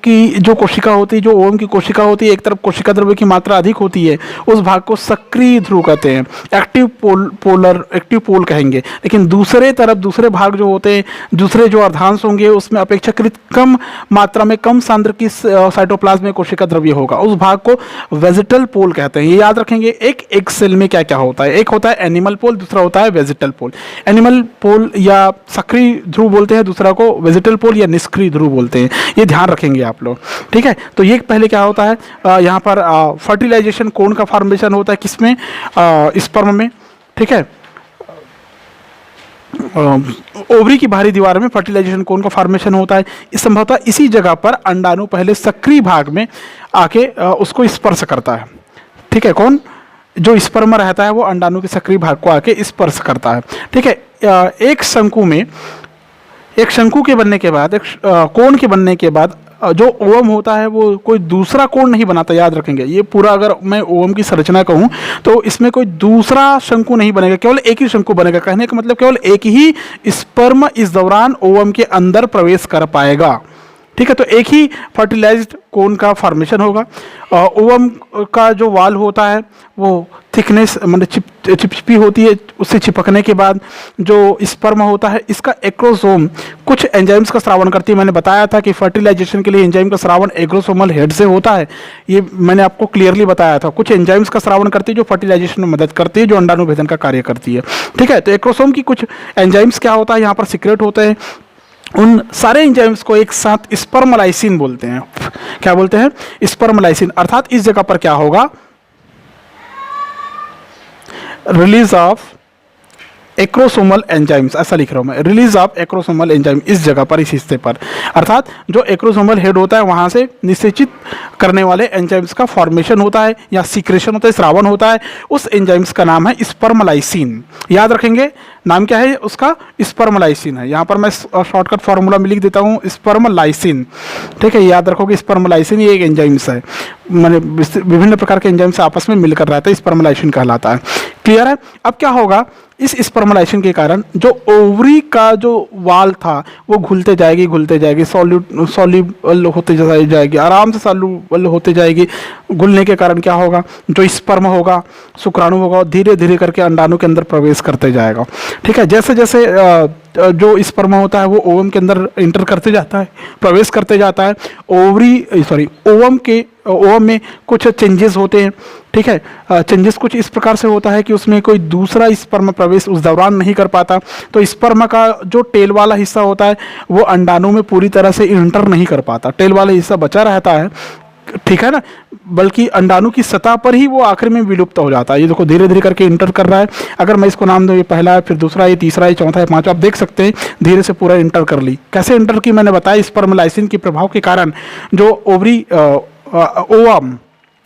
की जो कोशिका होती है, जो ओवम की कोशिका होती है, एक तरफ कोशिका द्रव्य की मात्रा अधिक होती है, उस भाग को सक्रिय ध्रुव कहते हैं, एक्टिव पोल कहेंगे। लेकिन दूसरे तरफ दूसरे भाग जो होते हैं, दूसरे जो अर्धांश होंगे उसमें अपेक्षाकृत कम मात्रा में, कम सांद्र की साइटोप्लाज्म में कोशिका द्रव्य होगा, उस भाग को वेजिटल पोल कहते हैं। ये याद रखेंगे। एक सेल में क्या क्या होता है, एक होता है एनिमल पोल, दूसरा होता है वेजिटल पोल। एनिमल पोल या सक्रिय ध्रुव बोलते हैं, दूसरा को वेजिटल पोल या निष्क्रिय ध्रुव बोलते हैं। ये ध्यान रखेंगे आप लोग। ठीक है, तो ये पहले क्या होता है, यहाँ पर फर्टिलाइजेशन कोण का फॉर्मेशन होता है, किसमें, स्पर्म में। ठीक है, ओवरी की बाहरी दीवार में फर्टिलाइजेशन कोण का फॉर्मेशन होता है। इस संभवतः इसी जगह पर अंडाणु पहले सक्रिय भाग में आके उसको स्पर्श करता है। ठीक है, कौन, जो स्पर्म रहता है वो अंडाणु के सक्रिय भाग को आके स्पर्श करता है। ठीक है, एक शंकु में, एक शंकु के बनने के बाद, एक कोण के बनने के बाद जो ओवम होता है वो कोई दूसरा कोण नहीं बनाता, याद रखेंगे। ये पूरा अगर मैं ओवम की संरचना कहूँ तो इसमें कोई दूसरा शंकु नहीं बनेगा, केवल एक ही शंकु बनेगा। कहने का मतलब केवल एक ही स्पर्म इस दौरान ओवम के अंदर प्रवेश कर पाएगा। ठीक है, तो एक ही फर्टिलाइज्ड कोन का फॉर्मेशन होगा। ओवम का जो वाल होता है वो थिकनेस मतलब चिपचिपी होती है, उससे चिपकने के बाद जो स्पर्म होता है इसका एक्रोसोम कुछ एंजाइम्स का स्रावण करती है। मैंने बताया था कि फर्टिलाइजेशन के लिए एंजाइम का स्रावण एग्रोसोमल हेड से होता है, ये मैंने आपको क्लियरली बताया था। कुछ एंजाइम्स का स्रावण करती है जो फर्टिलाइजेशन में मदद करती है, जो अंडाणु भेदन का कार्य करती है। ठीक है, तो एक्रोसोम की कुछ एंजाइम्स क्या होता है यहाँ पर सीक्रेट होते हैं, उन सारे एंजाइम्स को एक साथ स्पर्मलाइसिन बोलते हैं। क्या बोलते हैं? स्पर्मलाइसिन। अर्थात इस जगह पर क्या होगा, रिलीज ऑफ एक्रोसोमल एंजाइम्स, ऐसा लिख रहा हूं मैं, रिलीज ऑफ एक्रोसोमल एंजाइम इस जगह पर, इस हिस्से पर। अर्थात जो एक्रोसोमल हेड होता है वहां से निषेचित करने वाले एंजाइम्स का फॉर्मेशन होता है या सीक्रेशन होता है, स्रावन होता है। उस एंजाइम्स का नाम है स्पर्मलाइसिन। याद रखेंगे नाम क्या है उसका, स्पर्मलाइसिन है। यहाँ पर मैं शॉर्टकट फॉर्मूला में लिख देता हूँ स्पर्मलाइसिन। ठीक है, याद रखोगे स्पर्मलाइसिन ये एक एंजाइम्स है, मैंने विभिन्न प्रकार के एंजाइम्स आपस में मिलकर रहता है, स्पर्मलाइसिन कहलाता है। क्लियर है? अब क्या होगा, इस स्पर्मलाइसिन के कारण जो ओवरी का जो वाल था वो घुलते जाएगी, सॉल्यूबल होते जाएगी, आराम से सॉल्यूबल होते जाएगी। घुलने के कारण क्या होगा, जो स्पर्म होगा, शुक्राणु होगा, धीरे धीरे करके अंडाणु के अंदर प्रवेश करते जाएगा। ठीक है, जैसे जैसे जो स्पर्म होता है वो ओवम के अंदर इंटर करते जाता है, प्रवेश करते जाता है, ओवम में कुछ चेंजेस होते हैं। ठीक है, चेंजेस कुछ इस प्रकार से होता है कि उसमें कोई दूसरा स्पर्म प्रवेश उस दौरान नहीं कर पाता, तो स्पर्म का जो टेल वाला हिस्सा होता है वो अंडाणु में पूरी तरह से इंटर नहीं कर पाता, टेल वाला हिस्सा बचा रहता है। ठीक है ना, बल्कि अंडाणु की सतह पर ही वो आखिर में विलुप्त हो जाता है। ये देखो धीरे धीरे करके इंटर कर रहा है। अगर मैं इसको नाम दूं, ये पहला है, फिर दूसरा, ये तीसरा, ये चौथा, ये पांचवा, आप देख सकते हैं धीरे से पूरा इंटर कर ली। कैसे इंटर की मैंने बताया, स्पर्मलाइसिन के प्रभाव के कारण जो ओवरी ओवम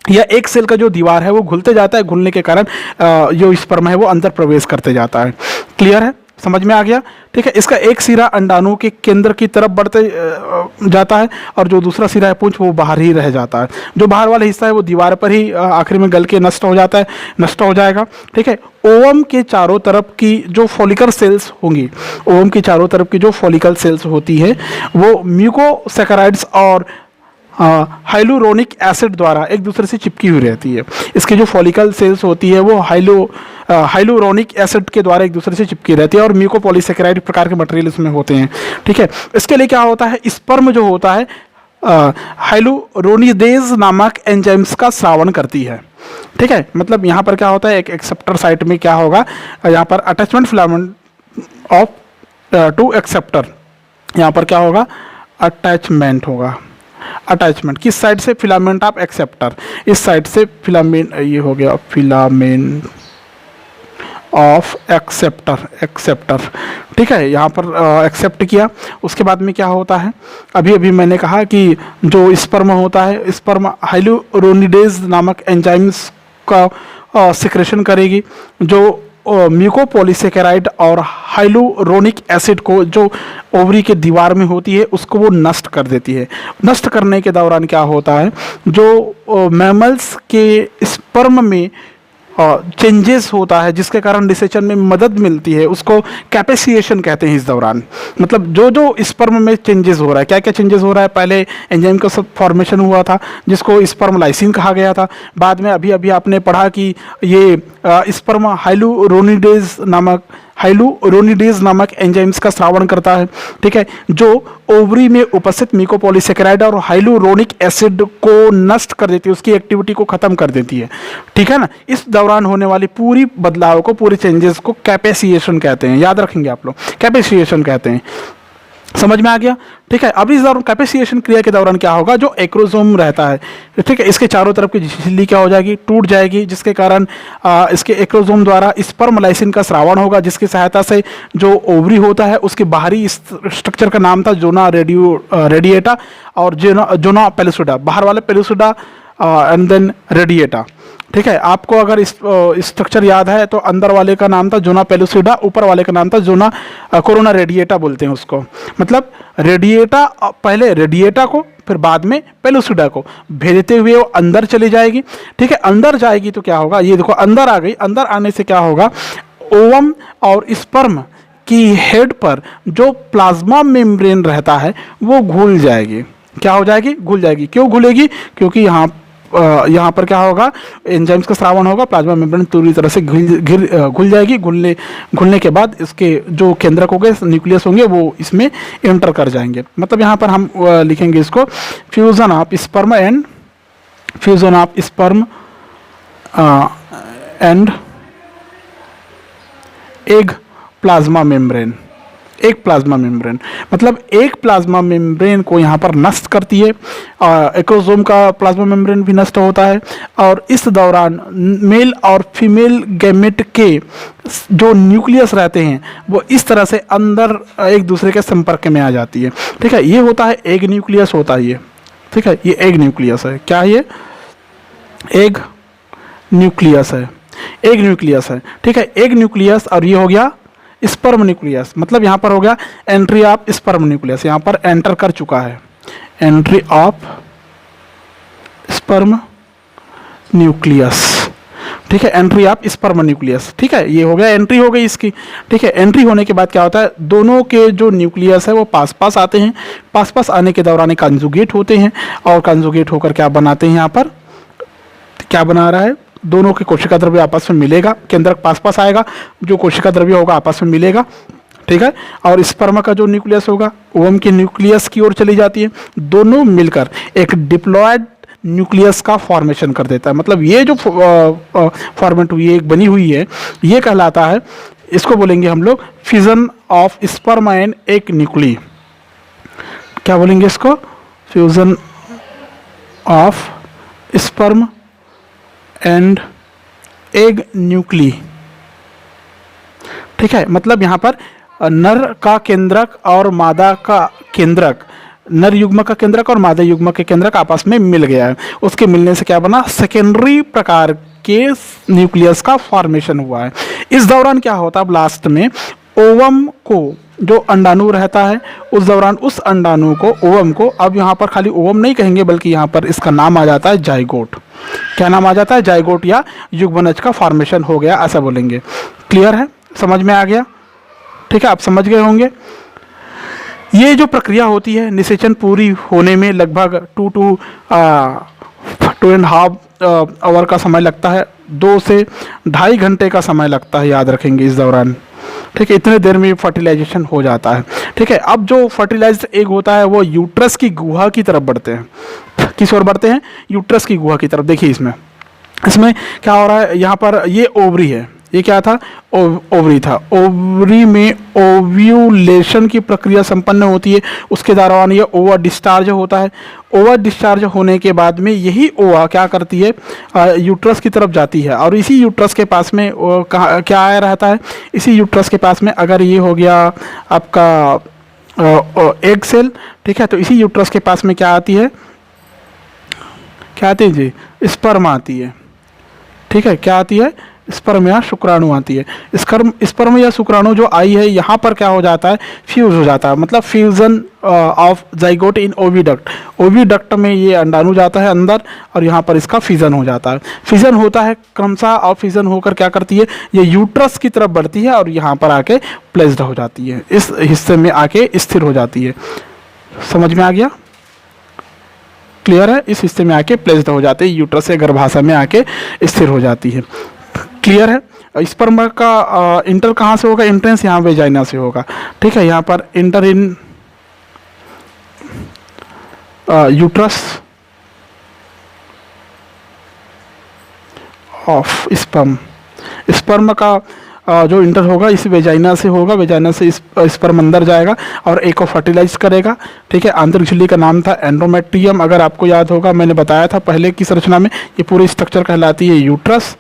या एक सेल का जो दीवार है वो घुलते जाता है, घुलने के कारण जो स्पर्म है वो अंदर प्रवेश करते जाता है। क्लियर है, समझ में आ गया? ठीक है, इसका एक सिरा अंडाणु के केंद्र की तरफ बढ़ते जाता है और जो दूसरा सिरा है पूंछ वो बाहर ही रह जाता है। जो बाहर वाला हिस्सा है वो दीवार पर ही आखिर में गल के नष्ट हो जाता है, नष्ट हो जाएगा। ठीक है, ओवम के चारों तरफ की जो फॉलिकल सेल्स होंगी, ओवम की चारों तरफ की जो फॉलिकल सेल्स होती है वो म्यूकोसैकेराइड्स और हाइलुरोनिक एसिड द्वारा एक दूसरे से चिपकी हुई रहती है। इसके जो फॉलिकल सेल्स होती है वो हाइलुरोनिक एसिड के द्वारा एक दूसरे से चिपकी रहती है और म्यूकोपॉलीसेकेराइड प्रकार के मटेरियल इसमें होते हैं। ठीक है, इसके लिए क्या होता है, स्पर्म जो होता है हाइलुरोनिडेज नामक एंजाइम्स का स्रावन करती है। ठीक है, मतलब यहाँ पर क्या होता है, एक एक्सेप्टर साइट में क्या होगा, यहाँ पर attachment filament of to acceptor, यहाँ पर क्या होगा, अटैचमेंट होगा। अटैचमेंट किस साइड से, फिलामेंट ऑफ एक्सेप्टर, इस साइड से फिलामेंट, ये हो गया फिलामेंट ऑफ एक्सेप्टर। ठीक है, यहाँ पर एक्सेप्ट किया। उसके बाद में क्या होता है, अभी अभी मैंने कहा कि जो स्पर्म होता है, स्पर्म हाइलुरोनिडेज नामक एंजाइम्स का सिक्रेशन करेगी, जो म्यूकोपॉलीसेकेराइड और हाइलुरोनिक एसिड को जो ओवरी के दीवार में होती है उसको वो नष्ट कर देती है। नष्ट करने के दौरान क्या होता है, जो मैमल्स के स्पर्म में चेंजेस होता है जिसके कारण डिसेचन में मदद मिलती है, उसको कैपेसिएशन कहते हैं। इस दौरान मतलब जो जो स्पर्म में चेंजेस हो रहा है, क्या क्या चेंजेस हो रहा है, पहले एंजाइम का सब फॉर्मेशन हुआ था जिसको स्पर्मलाइसिन कहा गया था। बाद में अभी अभी आपने पढ़ा कि ये स्पर्म हाइलुरोनिडेज नामक एंजाइम्स का स्रावन करता है। ठीक है, जो ओवरी में उपस्थित म्यूकोपॉलीसेकेराइड और हाइलुरोनिक एसिड को नष्ट कर देती है, उसकी एक्टिविटी को खत्म कर देती है। ठीक है ना, इस दौरान होने वाली पूरी बदलाव को, पूरे चेंजेस को कैपेसिएशन कहते हैं। याद रखेंगे आप लोग, कैपेसिएशन कहते हैं। समझ में आ गया? ठीक है, अब इस दौरान कैपेसिएशन क्रिया के दौरान क्या होगा, जो एक्रोसोम रहता है, ठीक है, इसके चारों तरफ की झिल्ली क्या हो जाएगी, टूट जाएगी, जिसके कारण इसके एक्रोसोम द्वारा स्पर्मलाइसिन का स्रावन होगा, जिसकी सहायता से जो ओवरी होता है उसके बाहरी स्ट्रक्चर का नाम था जोना रेडिएटा और जोना पेलुसिडा, बाहर वाले पेलुसिडा एंड देन रेडिएटा। ठीक है, आपको अगर स्ट्रक्चर याद है तो अंदर वाले का नाम था जोना पेलुसिडा, ऊपर वाले का नाम था जोना कोरोना रेडिएटा बोलते हैं उसको। मतलब रेडिएटा, पहले रेडिएटा को फिर बाद में पेलुसिडा को भेजते हुए वो अंदर चली जाएगी। ठीक है, अंदर जाएगी तो क्या होगा, ये देखो अंदर आ गई। अंदर आने से क्या होगा, ओवम और स्पर्म की हेड पर जो प्लाज्मा मेम्ब्रेन रहता है वो घुल जाएगी। क्या हो जाएगी, घुल जाएगी। क्यों घुलेगी, क्योंकि यहाँ पर क्या होगा, एंजाइम्स का स्रावन होगा, प्लाज्मा मेम्ब्रेन पूरी तरह से घुल जाएगी। घुलने के बाद इसके जो केंद्रक होंगे, न्यूक्लियस होंगे, वो इसमें एंटर कर जाएंगे। मतलब यहाँ पर हम लिखेंगे इसको fusion of sperm and egg plasma membrane. एक प्लाज्मा मेम्ब्रेन, मतलब एक प्लाज्मा मेम्ब्रेन को यहाँ पर नष्ट करती है। एक्रोसोम का प्लाज्मा मेम्ब्रेन भी नष्ट होता है और इस दौरान मेल और फीमेल गैमेट के जो न्यूक्लियस रहते हैं वो इस तरह से अंदर एक दूसरे के संपर्क में आ जाती है। ठीक है, ये होता है एग न्यूक्लियस होता है ये। ठीक है, ये एग न्यूक्लियस है। क्या ये एग न्यूक्लियस है, एग न्यूक्लियस है। ठीक है, एग न्यूक्लियस, और ये हो गया स्पर्म न्यूक्लियस। मतलब यहाँ पर हो गया एंट्री ऑफ स्पर्म न्यूक्लियस, यहाँ पर एंटर कर चुका है, एंट्री ऑफ स्पर्म न्यूक्लियस। ठीक है, एंट्री ऑफ स्पर्म न्यूक्लियस। ठीक है, ये हो गया, एंट्री हो गई इसकी। ठीक है, एंट्री होने के बाद क्या होता है, दोनों के जो न्यूक्लियस है वो पास पास आते हैं। पास पास आने के दौरान कंजुगेट होते हैं और कंजुगेट होकर क्या बनाते हैं, यहाँ पर क्या बना रहा है, दोनों के कोशिका द्रव्य आपस में मिलेगा, केंद्रक पास पास आएगा, जो कोशिका द्रव्य होगा आपस में मिलेगा। ठीक है, और स्पर्म का जो न्यूक्लियस होगा ओवम के न्यूक्लियस की ओर चली जाती है। दोनों मिलकर एक डिप्लॉयड न्यूक्लियस का फॉर्मेशन कर देता है। मतलब ये जो फॉर्मेट हुई है, एक बनी हुई है, ये कहलाता है, इसको बोलेंगे हम लोग फ्यूजन ऑफ स्पर्म एंड एक न्यूक्ली। क्या बोलेंगे इसको, fusion of sperm and egg nuclei. ठीक है, मतलब यहाँ पर नर का केंद्रक और मादा का केंद्रक, नर युग्म का केंद्रक और मादा युग्म के केंद्रक आपस में मिल गया है। उसके मिलने से क्या बना, सेकेंडरी प्रकार के न्यूक्लियस का फॉर्मेशन हुआ है। इस दौरान क्या होता है, लास्ट में ओवम को, जो अंडाणु रहता है उस दौरान उस अंडाणु को, ओवम को, अब यहाँ पर खाली ओवम नहीं कहेंगे बल्कि यहाँ पर इसका नाम आ जाता है जाइगोट। क्या नाम आ जाता है, जाइगोट या युग्मनज का फॉर्मेशन हो गया ऐसा बोलेंगे। क्लियर है, समझ में आ गया? ठीक है, आप समझ गए होंगे। ये जो प्रक्रिया होती है निषेचन पूरी होने में लगभग 2.5 आवर का समय लगता है, 2 से 2.5 घंटे का समय लगता है, याद रखेंगे इस दौरान। ठीक है, इतने देर में फर्टिलाइजेशन हो जाता है। ठीक है, अब जो फर्टिलाइज्ड एग होता है वो यूट्रस की गुहा की तरफ बढ़ते हैं। किस ओर बढ़ते हैं, यूट्रस की गुहा की तरफ। देखिए इसमें क्या हो रहा है, यहाँ पर ये ओवरी है, ये क्या था, ओवरी था। ओवरी में ओव्यूलेशन की प्रक्रिया संपन्न होती है, उसके दौरान ये ओवा डिस्चार्ज होता है। ओवा डिस्चार्ज होने के बाद में यही ओवा क्या करती है, यूट्रस की तरफ जाती है, और इसी यूट्रस के पास में क्या आया रहता है, इसी यूट्रस के पास में अगर ये हो गया आपका एग सेल, ठीक है, तो इसी यूट्रस के पास में क्या आती है, क्या आती है जी, स्पर्म आती है। ठीक है, क्या आती है, स्पर्म या शुक्राणु आती है। स्पर्म या शुक्राणु जो आई है यहाँ पर क्या हो जाता है, फ्यूज हो जाता है, मतलब fusion of zygote in oviduct. Oviduct में ये अंडाणु जाता है अंदर और यहाँ पर इसका फिजन हो जाता है। फिजन होता है क्रमशः, और फिजन होकर क्या करती है, ये यूट्रस की तरफ बढ़ती है और यहाँ पर आके प्लेस्ड हो जाती है, इस हिस्से में आके स्थिर हो जाती है। समझ में आ गया? क्लियर है? इस हिस्से में आके प्लेस्ड हो जाते हैं, यूट्रस से गर्भाशय में आके स्थिर हो जाती है। क्लियर है? स्पर्म का इंटर कहाँ से होगा, एंट्रेंस यहाँ वेजाइना से होगा। ठीक है, यहाँ पर inter in uterus of sperm. Sperm का जो इंटर होगा इस वेजाइना से होगा, वेजाइना से स्पर्म अंदर जाएगा और एक को फर्टिलाइज करेगा। ठीक है, आंतरिक झिल्ली का नाम था एंड्रोमेट्रियम। अगर आपको याद होगा मैंने बताया था पहले की संरचना में, ये पूरी स्ट्रक्चर कहलाती है यूट्रस।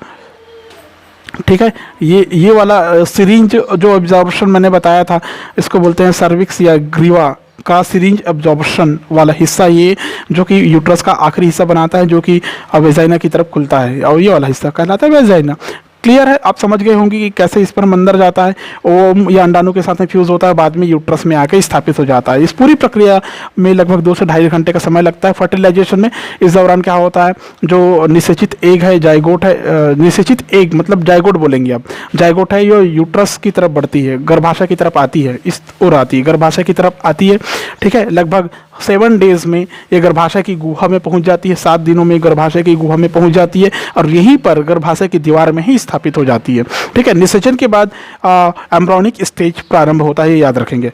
ठीक है, ये वाला सिरिंज जो एब्जॉर्प्शन मैंने बताया था, इसको बोलते हैं सर्विक्स या ग्रीवा का सिरिंज एब्जॉर्प्शन वाला हिस्सा, ये जो कि यूट्रस का आखिरी हिस्सा बनाता है, जो कि वेजाइना की तरफ खुलता है, और ये वाला हिस्सा कहलाता है वेजाइना। क्लियर है? आप समझ गए होंगे कि कैसे इस पर अंदर जाता है, वो या अंडाणु के साथ में फ्यूज होता है, बाद में यूट्रस में आके स्थापित हो जाता है। इस पूरी प्रक्रिया में लगभग 2 से 2.5 घंटे का समय लगता है फर्टिलाइजेशन में। इस दौरान क्या होता है, जो निषेचित एग है, जाइगोट है, निषेचित एग मतलब जाइगोट बोलेंगे आप, जाइगोट है, ये यूट्रस की तरफ बढ़ती है, गर्भाशय की तरफ आती है, इस ओर आती है, गर्भाशय की तरफ आती है। ठीक है, लगभग 7 डेज में ये गर्भाशय की गुहा में पहुंच जाती है, 7 दिनों में गर्भाशय की गुहा में पहुंच जाती है और यहीं पर गर्भाशय की दीवार में ही स्थापित हो जाती है। ठीक है, निषेचन के बाद एम्ब्रियोनिक स्टेज प्रारंभ होता है, ये याद रखेंगे।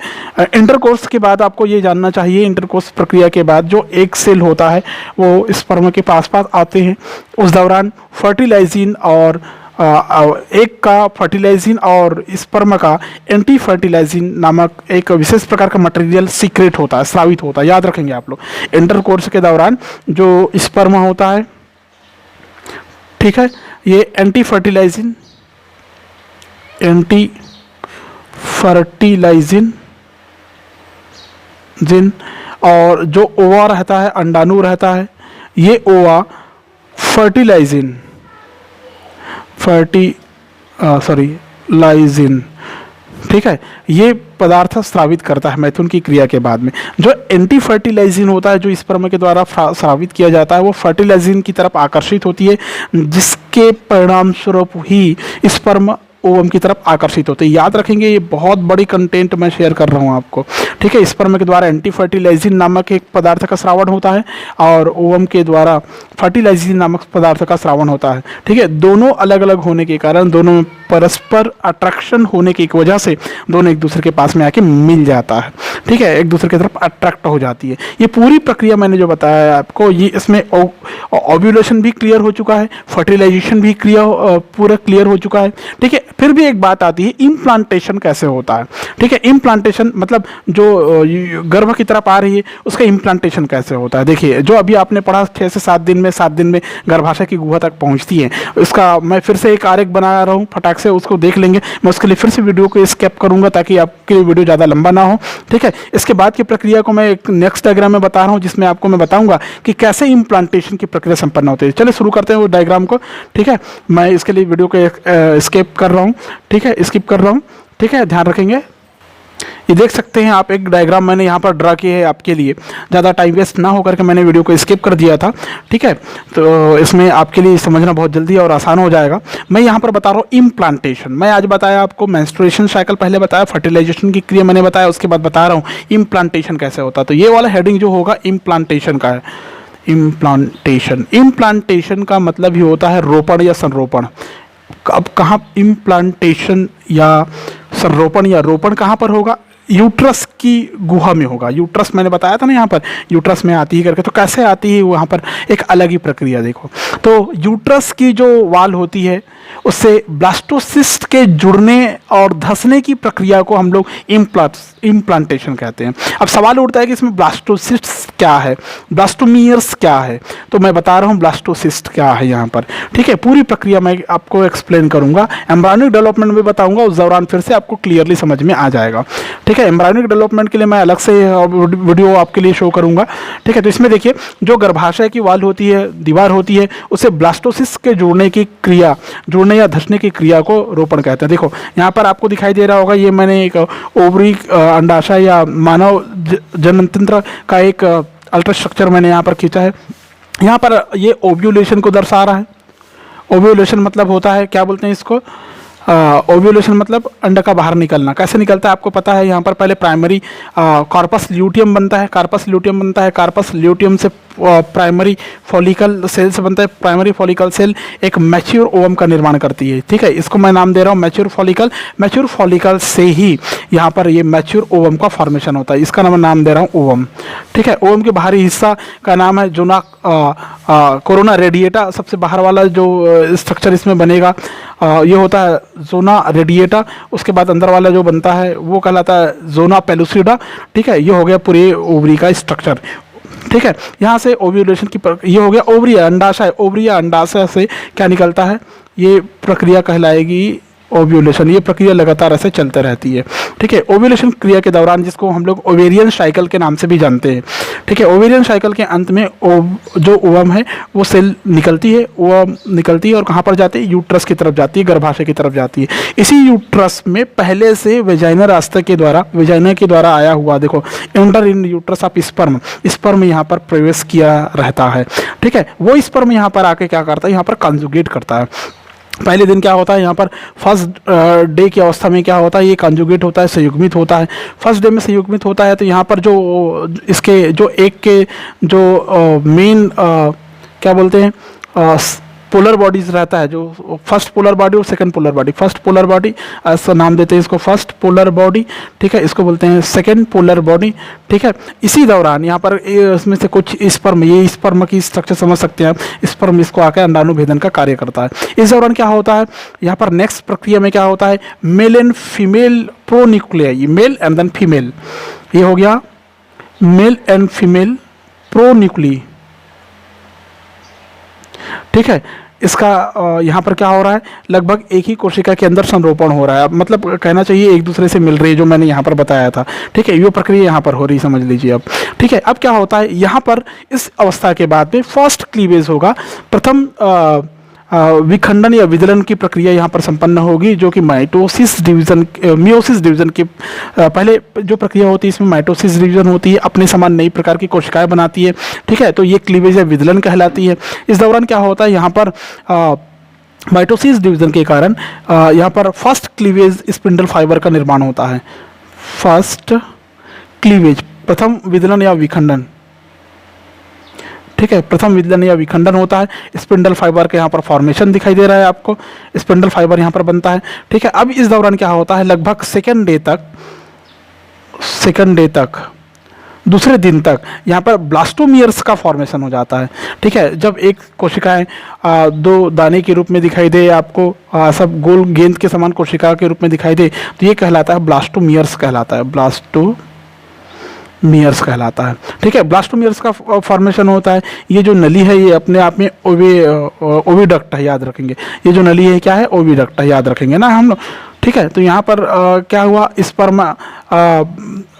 इंटरकोर्स के बाद आपको ये जानना चाहिए, इंटरकोर्स प्रक्रिया के बाद जो एग सेल होता है वो स्पर्म के पास आते हैं। उस दौरान फर्टिलाइजिन और एग का फर्टिलाइजिन और स्पर्म का एंटी फर्टिलाइजिन नामक एक विशेष प्रकार का मटेरियल सीक्रेट होता है, स्रावित होता है, याद रखेंगे आप लोग। इंटरकोर्स के दौरान जो स्पर्म होता है, ठीक है, ये एंटी फर्टिलाइजिन और जो ओवा रहता है, अंडाणु रहता है, ये ओवा फर्टिलाइजिन ठीक है, ये पदार्थ स्रावित करता है मैथुन की क्रिया के बाद में। जो एंटी फर्टिलाइजिन होता है, जो स्पर्म के द्वारा स्रावित किया जाता है, वो फर्टिलाइजिन की तरफ आकर्षित होती है, जिसके परिणाम स्वरूप ही स्पर्म ओवम की तरफ आकर्षित होते हैं। याद रखेंगे, ये बहुत बड़ी कंटेंट मैं शेयर कर रहा हूँ आपको। ठीक है, स्पर्म के द्वारा एंटी फर्टिलाइजिन नामक एक पदार्थ का श्रावण होता है और ओवम के द्वारा फर्टिलाइजिन नामक पदार्थ का श्रावण होता है। ठीक है, दोनों अलग अलग होने के कारण दोनों में परस्पर अट्रैक्शन होने की वजह से दोनों एक दूसरे के पास में आके मिल जाता है, ठीक है, एक दूसरे की तरफ अट्रैक्ट हो जाती है। ये पूरी प्रक्रिया मैंने जो बताया है आपको, ये इसमें ओव्यूलेशन भी क्लियर हो चुका है, फर्टिलाइजेशन भी पूरा क्लियर हो चुका है, ठीक है। फिर भी एक बात आती है, इम्प्लांटेशन कैसे होता है, ठीक है। इम्प्लांटेशन मतलब जो गर्भ की तरफ आ रही है उसका इम्प्लांटेशन कैसे होता है। देखिए, जो अभी आपने पढ़ा 6 से 7 दिन में गर्भाशय की गुहा तक पहुंचती है, इसका मैं फिर से एक आरेख बना रहा हूँ, फटाक से उसको देख लेंगे। मैं उसके लिए फिर से वीडियो को स्किप करूंगा ताकि आपके लिए वीडियो ज़्यादा लंबा ना हो, ठीक है। इसके बाद की प्रक्रिया को मैं एक नेक्स्ट डायग्राम में बता रहा हूँ, जिसमें आपको मैं बताऊंगा कि कैसे इम्प्लांटेशन की प्रक्रिया संपन्न होती है। चलिए शुरू करते हैं वो डायग्राम को, ठीक है। मैं इसके लिए वीडियो को स्किप कर रहा हूँ, ठीक है, स्किप कर रहा हूँ, ठीक है, ध्यान रखेंगे। ये देख सकते हैं आप, एक डायग्राम मैंने यहाँ पर ड्रा किया है आपके लिए, ज़्यादा टाइम वेस्ट ना होकर के मैंने वीडियो को स्किप कर दिया था, ठीक है। तो इसमें आपके लिए समझना बहुत जल्दी और आसान हो जाएगा। मैं यहाँ पर बता रहा हूँ इम्प्लांटेशन। मैं आज बताया आपको मेंस्ट्रुएशन साइकिल, पहले बताया फर्टिलाइजेशन की क्रिया मैंने बताया, उसके बाद बता रहा हूँ इम्प्लांटेशन कैसे होता है। तो ये वाला हेडिंग जो होगा इम्प्लांटेशन का है। इम्प्लांटेशन का मतलब ही होता है रोपण या संरोपण। अब कहाँ इम्प्लांटेशन या संरोपण या रोपण कहाँ पर होगा? यूट्रस की गुहा में होगा। यूट्रस मैंने बताया था ना, यहाँ पर यूट्रस में आती है करके। तो कैसे आती है वहाँ पर, एक अलग ही प्रक्रिया देखो। तो यूट्रस की जो वाल होती है उससे ब्लास्टोसिस्ट के जुड़ने और धंसने की प्रक्रिया को हम लोग इम्प्लांटेशन कहते हैं। अब सवाल उठता है कि इसमें ब्लास्टोसिस्ट क्या है, ब्लास्टोमियर्स क्या है। तो मैं बता रहा हूँ ब्लास्टोसिस्ट क्या है यहाँ पर, ठीक है। पूरी प्रक्रिया मैं आपको एक्सप्लेन करूँगा, एम्ब्रायोनिक डेवलपमेंट में बताऊँगा, उस दौरान फिर से आपको क्लियरली समझ में आ जाएगा, ठीक है। एम्ब्रायोनिक डेवलपमेंट के लिए मैं अलग से वीडियो आपके लिए शो करूँगा, ठीक है। तो इसमें देखिए, जो गर्भाशय की वाल होती है, दीवार होती है, उसे ब्लास्टोसिस्ट के जुड़ने की क्रिया, जुड़ने या धंसने की क्रिया को रोपण कहते हैं। देखो यहाँ पर आपको दिखाई दे रहा होगा, ये मैंने एक ओवरी, अंडाशय या मानव जननतंत्र का एक अल्ट्रा स्ट्रक्चर मैंने यहाँ पर खींचा है। यहाँ पर ये ओव्यूलेशन को दर्शा रहा है। ओव्यूलेशन मतलब होता है, क्या बोलते हैं इसको, ओव्यूलेशन मतलब अंड का बाहर निकलना। कैसे निकलता है आपको पता है। यहाँ पर पहले प्राइमरी कॉर्पस ल्यूटियम बनता है, कार्पस ल्यूटियम बनता है, कार्पस ल्यूटियम से प्राइमरी फॉलिकल सेल से बनता है। प्राइमरी फॉलिकल सेल एक मैच्योर ओवम का निर्माण करती है, ठीक है। इसको मैं नाम दे रहा हूँ मैच्योर फॉलिकल। मैच्योर फॉलिकल से ही यहाँ पर ये मैच्योर ओवम का फॉर्मेशन होता है। इसका नाम दे रहा हूँ ओवम, ठीक है। ओवम के बाहरी हिस्सा का नाम है जोना कोरोना रेडिएटा। सबसे बाहर वाला जो स्ट्रक्चर इसमें बनेगा ये होता है जोना रेडिएटा। उसके बाद अंदर वाला जो बनता है वो कहलाता है जोना पेलुसिडा, ठीक है। ये हो गया पूरे ओवरी का स्ट्रक्चर, ठीक है। यहाँ से ओव्यूलेशन की ये हो गया ओवरी अंडाशय। ओवरी या अंडाशय से क्या निकलता है, ये प्रक्रिया कहलाएगी ओव्यूलेशन। ये प्रक्रिया लगातार ऐसे चलते रहती है, ठीक है। ओव्यूलेशन क्रिया के दौरान, जिसको हम लोग ओवेरियन साइकिल के नाम से भी जानते हैं, ठीक है। ओवेरियन साइकिल के अंत में जो ओवम है वो सेल निकलती है, ओवम निकलती है और कहाँ पर जाती है, यूट्रस की तरफ जाती है, गर्भाशय की तरफ जाती है। इसी यूट्रस में पहले से वेजाइनल रास्ते के द्वारा, वेजाइना के द्वारा आया हुआ, देखो, enter in uterus of sperm यहाँ पर प्रवेश किया रहता है, ठीक है। वो स्पर्म यहाँ पर आके क्या करता है, यहाँ पर कॉन्जुगेट करता है। पहले दिन क्या होता है, यहाँ पर फर्स्ट डे की अवस्था में क्या होता है, ये कॉन्जुगेट होता है, संयुग्मित होता है। फर्स्ट डे में संयुग्मित होता है तो यहाँ पर जो इसके जो एक के जो मेन क्या बोलते हैं पोलर बॉडीज रहता है, जो फर्स्ट पोलर बॉडी और second polar body. First polar body ऐसा नाम देते हैं इसको, फर्स्ट पोलर बॉडी, ठीक है। इसको बोलते हैं सेकंड पोलर बॉडी, ठीक है। इसी दौरान यहाँ पर इसमें से कुछ स्पर्म, ये स्पर्म की स्ट्रक्चर समझ सकते हैं आप, स्पर्म इसको आकर अंडाणुभेदन का कार्य करता है। इस दौरान क्या होता है, यहाँ पर नेक्स्ट प्रक्रिया में क्या होता है, male and female pronuclei, male and then female, ये हो गया मेल एंड फीमेल प्रोन्यूक्ली, ठीक है। इसका यहाँ पर क्या हो रहा है, लगभग एक ही कोशिका के अंदर संरोपण हो रहा है। मतलब कहना चाहिए एक दूसरे से मिल रही है, जो मैंने यहाँ पर बताया था, ठीक है। ये प्रक्रिया यहाँ पर हो रही, समझ लीजिए अब, ठीक है। अब क्या होता है, यहाँ पर इस अवस्था के बाद में फर्स्ट क्लीवेज होगा। प्रथम विखंडन या विदलन की प्रक्रिया यहाँ पर संपन्न होगी, जो कि माइटोसिस डिवीजन, मियोसिस डिवीजन की पहले जो प्रक्रिया होती है, इसमें माइटोसिस डिवीजन होती है, अपने समान नई प्रकार की कोशिकाएं बनाती है, ठीक है। तो ये क्लीवेज या विदलन कहलाती है। इस दौरान क्या होता है, यहाँ पर माइटोसिस डिवीजन के कारण यहाँ पर फर्स्ट क्लीवेज स्पिंडल फाइबर का निर्माण होता है। फर्स्ट क्लीवेज, प्रथम विदलन या विखंडन, ठीक है, प्रथम विदलन या विखंडन होता है। स्पिंडल फाइबर के यहाँ पर फॉर्मेशन दिखाई दे रहा है आपको, स्पिंडल फाइबर यहाँ पर बनता है। ठीक है, अब इस दौरान क्या होता है, लगभग सेकेंड डे तक दूसरे दिन तक यहाँ पर ब्लास्टोमियर्स का फॉर्मेशन हो जाता है। ठीक है, जब एक कोशिकाएं दो दाने के रूप में दिखाई दे आपको, सब गोल गेंद के समान कोशिका के रूप में दिखाई दे, तो ये कहलाता है ब्लास्टोमियर्स कहलाता है, ब्लास्टोमियर्स कहलाता है। ठीक है, ब्लास्टोमियर्स का फॉर्मेशन होता है। ये जो नली है ये अपने आप में ओविडक्ट है, याद रखेंगे। ये जो नली है क्या है, ओविडक्ट है, याद रखेंगे ना हम लोग। ठीक है, तो यहाँ पर क्या हुआ, स्पर्म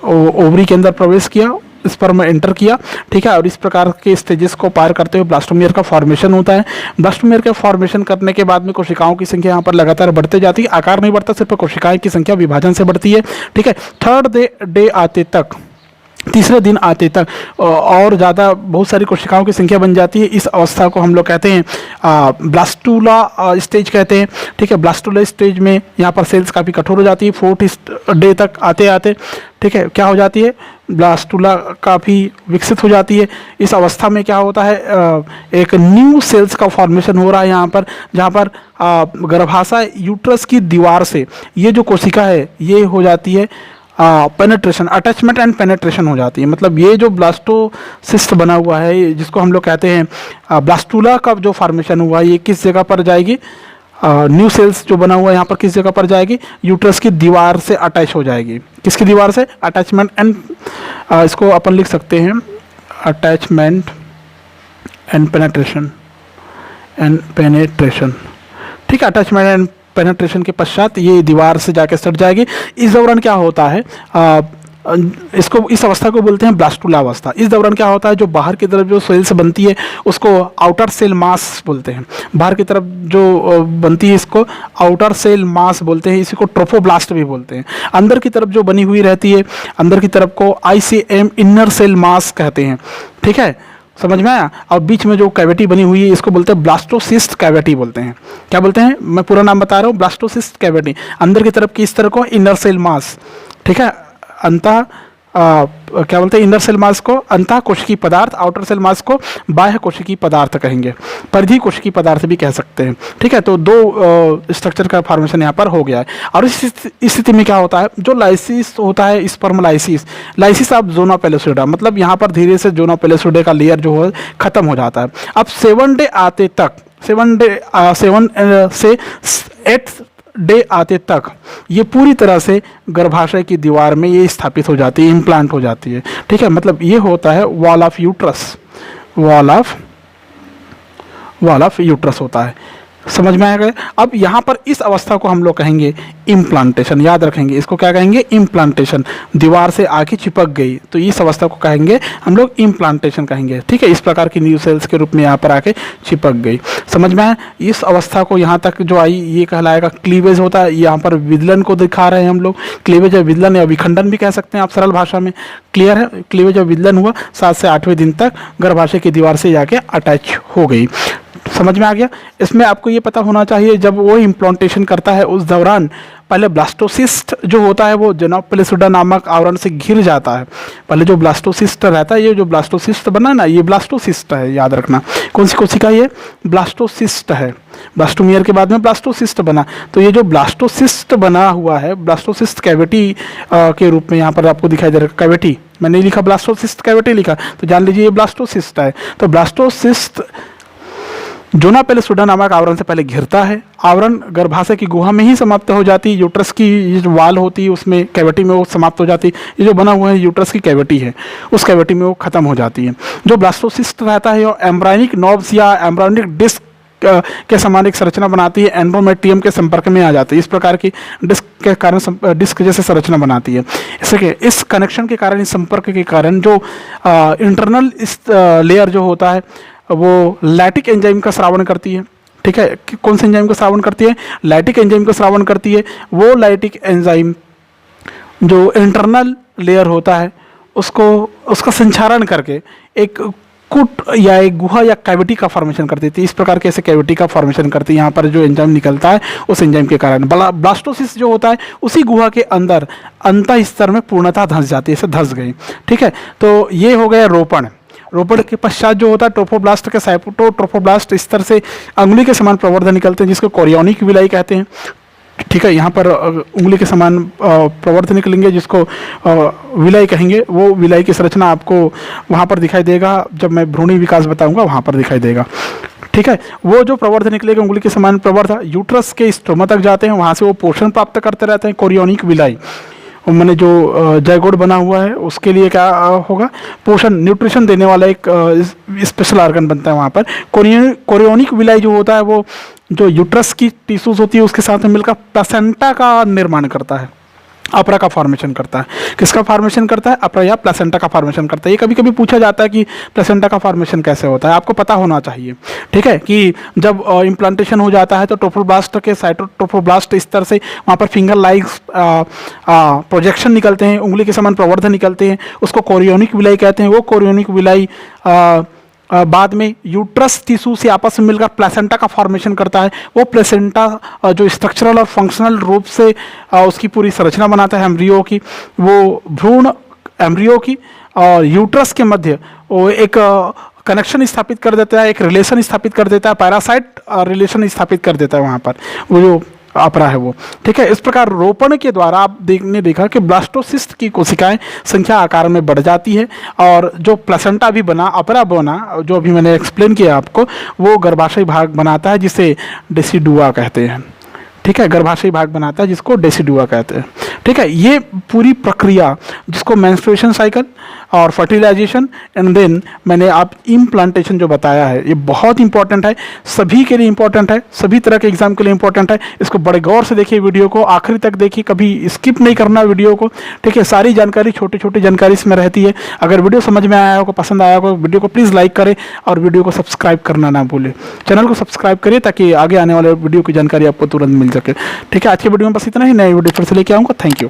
ओवरी के अंदर प्रवेश किया, स्पर्म एंटर किया। ठीक है, और इस प्रकार के स्टेजेस को पार करते हुए ब्लास्टोमियर का फॉर्मेशन होता है। ब्लास्टोमियर का फॉर्मेशन करने के बाद में कोशिकाओं की संख्या यहाँ पर लगातार बढ़ते जाती है। आकार नहीं बढ़ता, सिर्फ कोशिकाएं की संख्या विभाजन से बढ़ती है। ठीक है, थर्ड डे आते तक, तीसरे दिन आते तक और ज़्यादा बहुत सारी कोशिकाओं की संख्या बन जाती है। इस अवस्था को हम लोग कहते हैं ब्लास्टूला स्टेज कहते हैं। ठीक है, ब्लास्टूला स्टेज में यहाँ पर सेल्स काफ़ी कठोर हो जाती है। फोर्थ डे तक आते आते ठीक है क्या हो जाती है, ब्लास्टूला काफ़ी विकसित हो जाती है। इस अवस्था में क्या होता है, एक न्यू सेल्स का फॉर्मेशन हो रहा है यहाँ पर, जहाँ पर गर्भाशय यूट्रस की दीवार से ये जो कोशिका है ये हो जाती है पेनेट्रेशन, अटैचमेंट एंड पेनेट्रेशन हो जाती है। मतलब ये जो ब्लास्टोसिस्ट बना हुआ है, जिसको हम लोग कहते हैं ब्लास्टूला का जो फॉर्मेशन हुआ है, ये किस जगह पर जाएगी, न्यू सेल्स जो बना हुआ है यहाँ पर किस जगह पर जाएगी, यूट्रस की दीवार से अटैच हो जाएगी। किसकी दीवार से, अटैचमेंट एंड, इसको अपन लिख सकते हैं अटैचमेंट एंड पेनेट्रेशन, ठीक है, अटैचमेंट एंड पेनेट्रेशन के पश्चात ये दीवार से जाके सट जाएगी। इस दौरान क्या होता है, इसको, इस अवस्था को बोलते हैं ब्लास्टूला अवस्था। इस दौरान क्या होता है, जो बाहर की तरफ जो सेल्स बनती है उसको आउटर सेल मास बोलते हैं। बाहर की तरफ जो बनती है इसको आउटर सेल मास बोलते हैं, इसी को ट्रोफोब्लास्ट भी बोलते हैं। अंदर की तरफ जो बनी हुई रहती है, अंदर की तरफ को ICM इनर सेल मास कहते हैं। ठीक है, समझ में आया। और बीच में जो कैविटी बनी हुई है इसको बोलते हैं ब्लास्टोसिस्ट कैविटी बोलते हैं। क्या बोलते हैं, मैं पूरा नाम बता रहा हूँ, ब्लास्टोसिस्ट कैविटी। अंदर की तरफ की इस तरह को इनर सेल मास, ठीक है, अंतः क्या बोलते हैं, इनर सेल मास को अंतः कोशिकीय पदार्थ, आउटर सेल मास को बाह्य कोशिकीय पदार्थ कहेंगे, परिधि कोशिकीय पदार्थ भी कह सकते हैं। ठीक है, तो दो स्ट्रक्चर का फॉर्मेशन यहाँ पर हो गया है। और इस स्थिति में क्या होता है, जो लाइसिस होता है, sperm lysis of zona pellucida, मतलब यहाँ पर धीरे से जोना पेलोसिडा का लेयर जो है खत्म हो जाता है। अब 7 डे आते तक, 7 से 8 डे आते तक ये पूरी तरह से गर्भाशय की दीवार में ये स्थापित हो जाती है, इम्प्लांट हो जाती है। ठीक है, मतलब ये होता है wall of uterus, wall of uterus होता है। समझ में आ गए। अब यहाँ पर इस अवस्था को हम लोग कहेंगे इम्प्लांटेशन, याद रखेंगे, इसको क्या कहेंगे, इम्प्लांटेशन। दीवार से आके चिपक गई तो इस अवस्था को कहेंगे हम लोग इम्प्लांटेशन कहेंगे। ठीक है, इस प्रकार की न्यू सेल्स के रूप में यहाँ पर आके चिपक गई। समझ में आया। इस अवस्था को यहाँ तक जो आई ये कहलाएगा क्लीवेज होता है। यहाँ पर विदलन को दिखा रहे हैं हम लोग, क्लीवेज या विदलन या विखंडन भी कह सकते हैं आप सरल भाषा में। क्लियर है, क्लीवेज या विदलन हुआ, 7 से 8वें दिन तक गर्भाशय की दीवार से जाके अटैच हो गई। समझ में आ गया। इसमें आपको ये पता होना चाहिए, जब वो इम्प्लांटेशन करता है उस दौरान पहले ब्लास्टोसिस्ट जो होता है वो जोना पेलोसिडा नामक आवरण से घिर जाता है। पहले जो ब्लास्टोसिस्ट रहता है, ये जो ब्लास्टोसिस्ट बना ना, ये ब्लास्टोसिस्ट है, याद रखना। कौन सी कोशिका, ये ब्लास्टोसिस्ट है। ब्लास्टोमियर के बाद में ब्लास्टोसिस्ट बना, तो ये जो ब्लास्टोसिस्ट बना हुआ है, ब्लास्टोसिस्ट कैविटी के रूप में यहाँ पर आपको दिखाई दे रहा है। कैविटी मैंने लिखा, ब्लास्टोसिस्ट कैविटी लिखा, तो जान लीजिए ये ब्लास्टोसिस्ट है। तो ब्लास्टोसिस्ट जोना पेलोसिडा नामक आवरण से पहले घिरता है। आवरण गर्भाशय की गुहा में ही समाप्त हो जाती है। यूट्रस की ये जो वाल होती है उसमें, कैविटी में वो समाप्त हो जाती है। ये जो बना हुआ है यूट्रस की कैविटी है, उस कैविटी में वो खत्म हो जाती है। जो ब्लास्टोसिस्ट रहता है वो एम्ब्रायनिक नॉब्स या एम्ब्रायनिक डिस्क के समान एक संरचना बनाती है, एंड्रोमेट्रियम के संपर्क में आ जाती है। इस प्रकार की डिस्क के कारण डिस्क जैसे संरचना बनाती है। इस कनेक्शन के कारण, इस संपर्क के कारण जो इंटरनल इस लेयर जो होता है वो लैक्टिक एंजाइम का स्रावन करती है। ठीक है, कौन से एंजाइम का स्रावन करती है, लैक्टिक एंजाइम का स्रावन करती है। वो लैक्टिक एंजाइम जो इंटरनल लेयर होता है उसका संचारण करके एक कुट या एक गुहा या कैविटी का फॉर्मेशन करती थी। इस प्रकार के ऐसे कैविटी का फॉर्मेशन करती है। यहाँ पर जो एंजाइम निकलता है उस एंजाइम के कारण ब्लास्टोसिस जो होता है उसी गुहा के अंदर अंतः स्तर में पूर्णतः धंस जाती है, ऐसे धंस गई। ठीक है, तो ये हो गया रोपण। रोपण के पश्चात जो होता है ट्रोफोब्लास्ट के साइटोट्रोफोब्लास्ट इस तरह से अंगुली के समान प्रवर्धन निकलते हैं जिसको कोरियोनिक विलाई कहते हैं। ठीक है, यहाँ पर उंगली के समान प्रवर्धन निकलेंगे जिसको विलाई कहेंगे। वो विलाई की संरचना आपको वहाँ पर दिखाई देगा, जब मैं भ्रूणी विकास बताऊंगा वहाँ पर दिखाई देगा। ठीक है, वो जो प्रवर्धन निकलेगा उंगली के समान प्रवर्धन यूट्रस के स्ट्रोमा तक जाते हैं, वहाँ से वो पोषण प्राप्त करते रहते हैं। कोरियोनिक विलाई मैंने जो जाइगोट बना हुआ है उसके लिए क्या होगा, पोषण न्यूट्रिशन देने वाला एक स्पेशल ऑर्गन बनता है वहाँ पर। कोरियोनिक विलाई जो होता है वो जो यूट्रस की टिश्यूज होती है उसके साथ में मिलकर प्लेसेंटा का निर्माण करता है, अपरा का फॉर्मेशन करता है। किसका फॉर्मेशन करता है? अपरा या प्लेसेंटा का फॉर्मेशन करता है। ये कभी कभी पूछा जाता है कि प्लेसेंटा का फॉर्मेशन कैसे होता है, आपको पता होना चाहिए। ठीक है, कि जब इम्प्लांटेशन हो जाता है तो ट्रोफोब्लास्ट के साइटोट्रोफोब्लास्ट इस तरह से वहाँ पर फिंगर लाइक प्रोजेक्शन निकलते हैं, उंगली के समान प्रवर्धन निकलते हैं, उसको कोरियोनिक विलाई कहते हैं। वो कोरियोनिक विलाई बाद में यूट्रस टिश्यू से आपस में मिलकर प्लेसेंटा का फॉर्मेशन करता है। वो प्लेसेंटा जो स्ट्रक्चरल और फंक्शनल रूप से उसकी पूरी संरचना बनाता है एम्ब्रियो की। वो भ्रूण एम्ब्रियो की और यूट्रस के मध्य वो एक कनेक्शन स्थापित कर देता है, एक रिलेशन स्थापित कर देता है, पैरासाइट रिलेशन स्थापित कर देता है वहाँ पर, वो जो अपरा है वो। ठीक है, इस प्रकार रोपण के द्वारा आप देखा कि ब्लास्टोसिस्ट की कोशिकाएं संख्या आकार में बढ़ जाती है और जो प्लेसेंटा भी बना, अपरा बना, जो अभी मैंने एक्सप्लेन किया आपको, वो गर्भाशय भाग बनाता है जिसे डेसिडुआ कहते हैं। ठीक है, गर्भाशय भाग बनाता है जिसको डेसिडुआ कहते हैं। ठीक है, ये पूरी प्रक्रिया जिसको मेंस्ट्रुएशन साइकिल और फर्टिलाइजेशन एंड देन मैंने आप इम्प्लांटेशन जो बताया है, ये बहुत इंपॉर्टेंट है, सभी के लिए इंपॉर्टेंट है, सभी तरह के एग्जाम के लिए इंपॉर्टेंट है। इसको बड़े गौर से देखिए, वीडियो को आखिरी तक देखिए, कभी स्किप नहीं करना वीडियो को। ठीक है, सारी जानकारी, छोटी छोटी जानकारी इसमें रहती है। अगर वीडियो समझ में आया हो, पसंद आया हो, वीडियो को प्लीज़ लाइक करें और वीडियो को सब्सक्राइब करना ना भूलें। चैनल को सब्सक्राइब करिए ताकि आगे आने वाले वीडियो की जानकारी आपको तुरंत मिल सके। ठीक है, आज के वीडियो में बस इतना ही। नए वीडियो फिर से लेके आऊँगा। Thank you.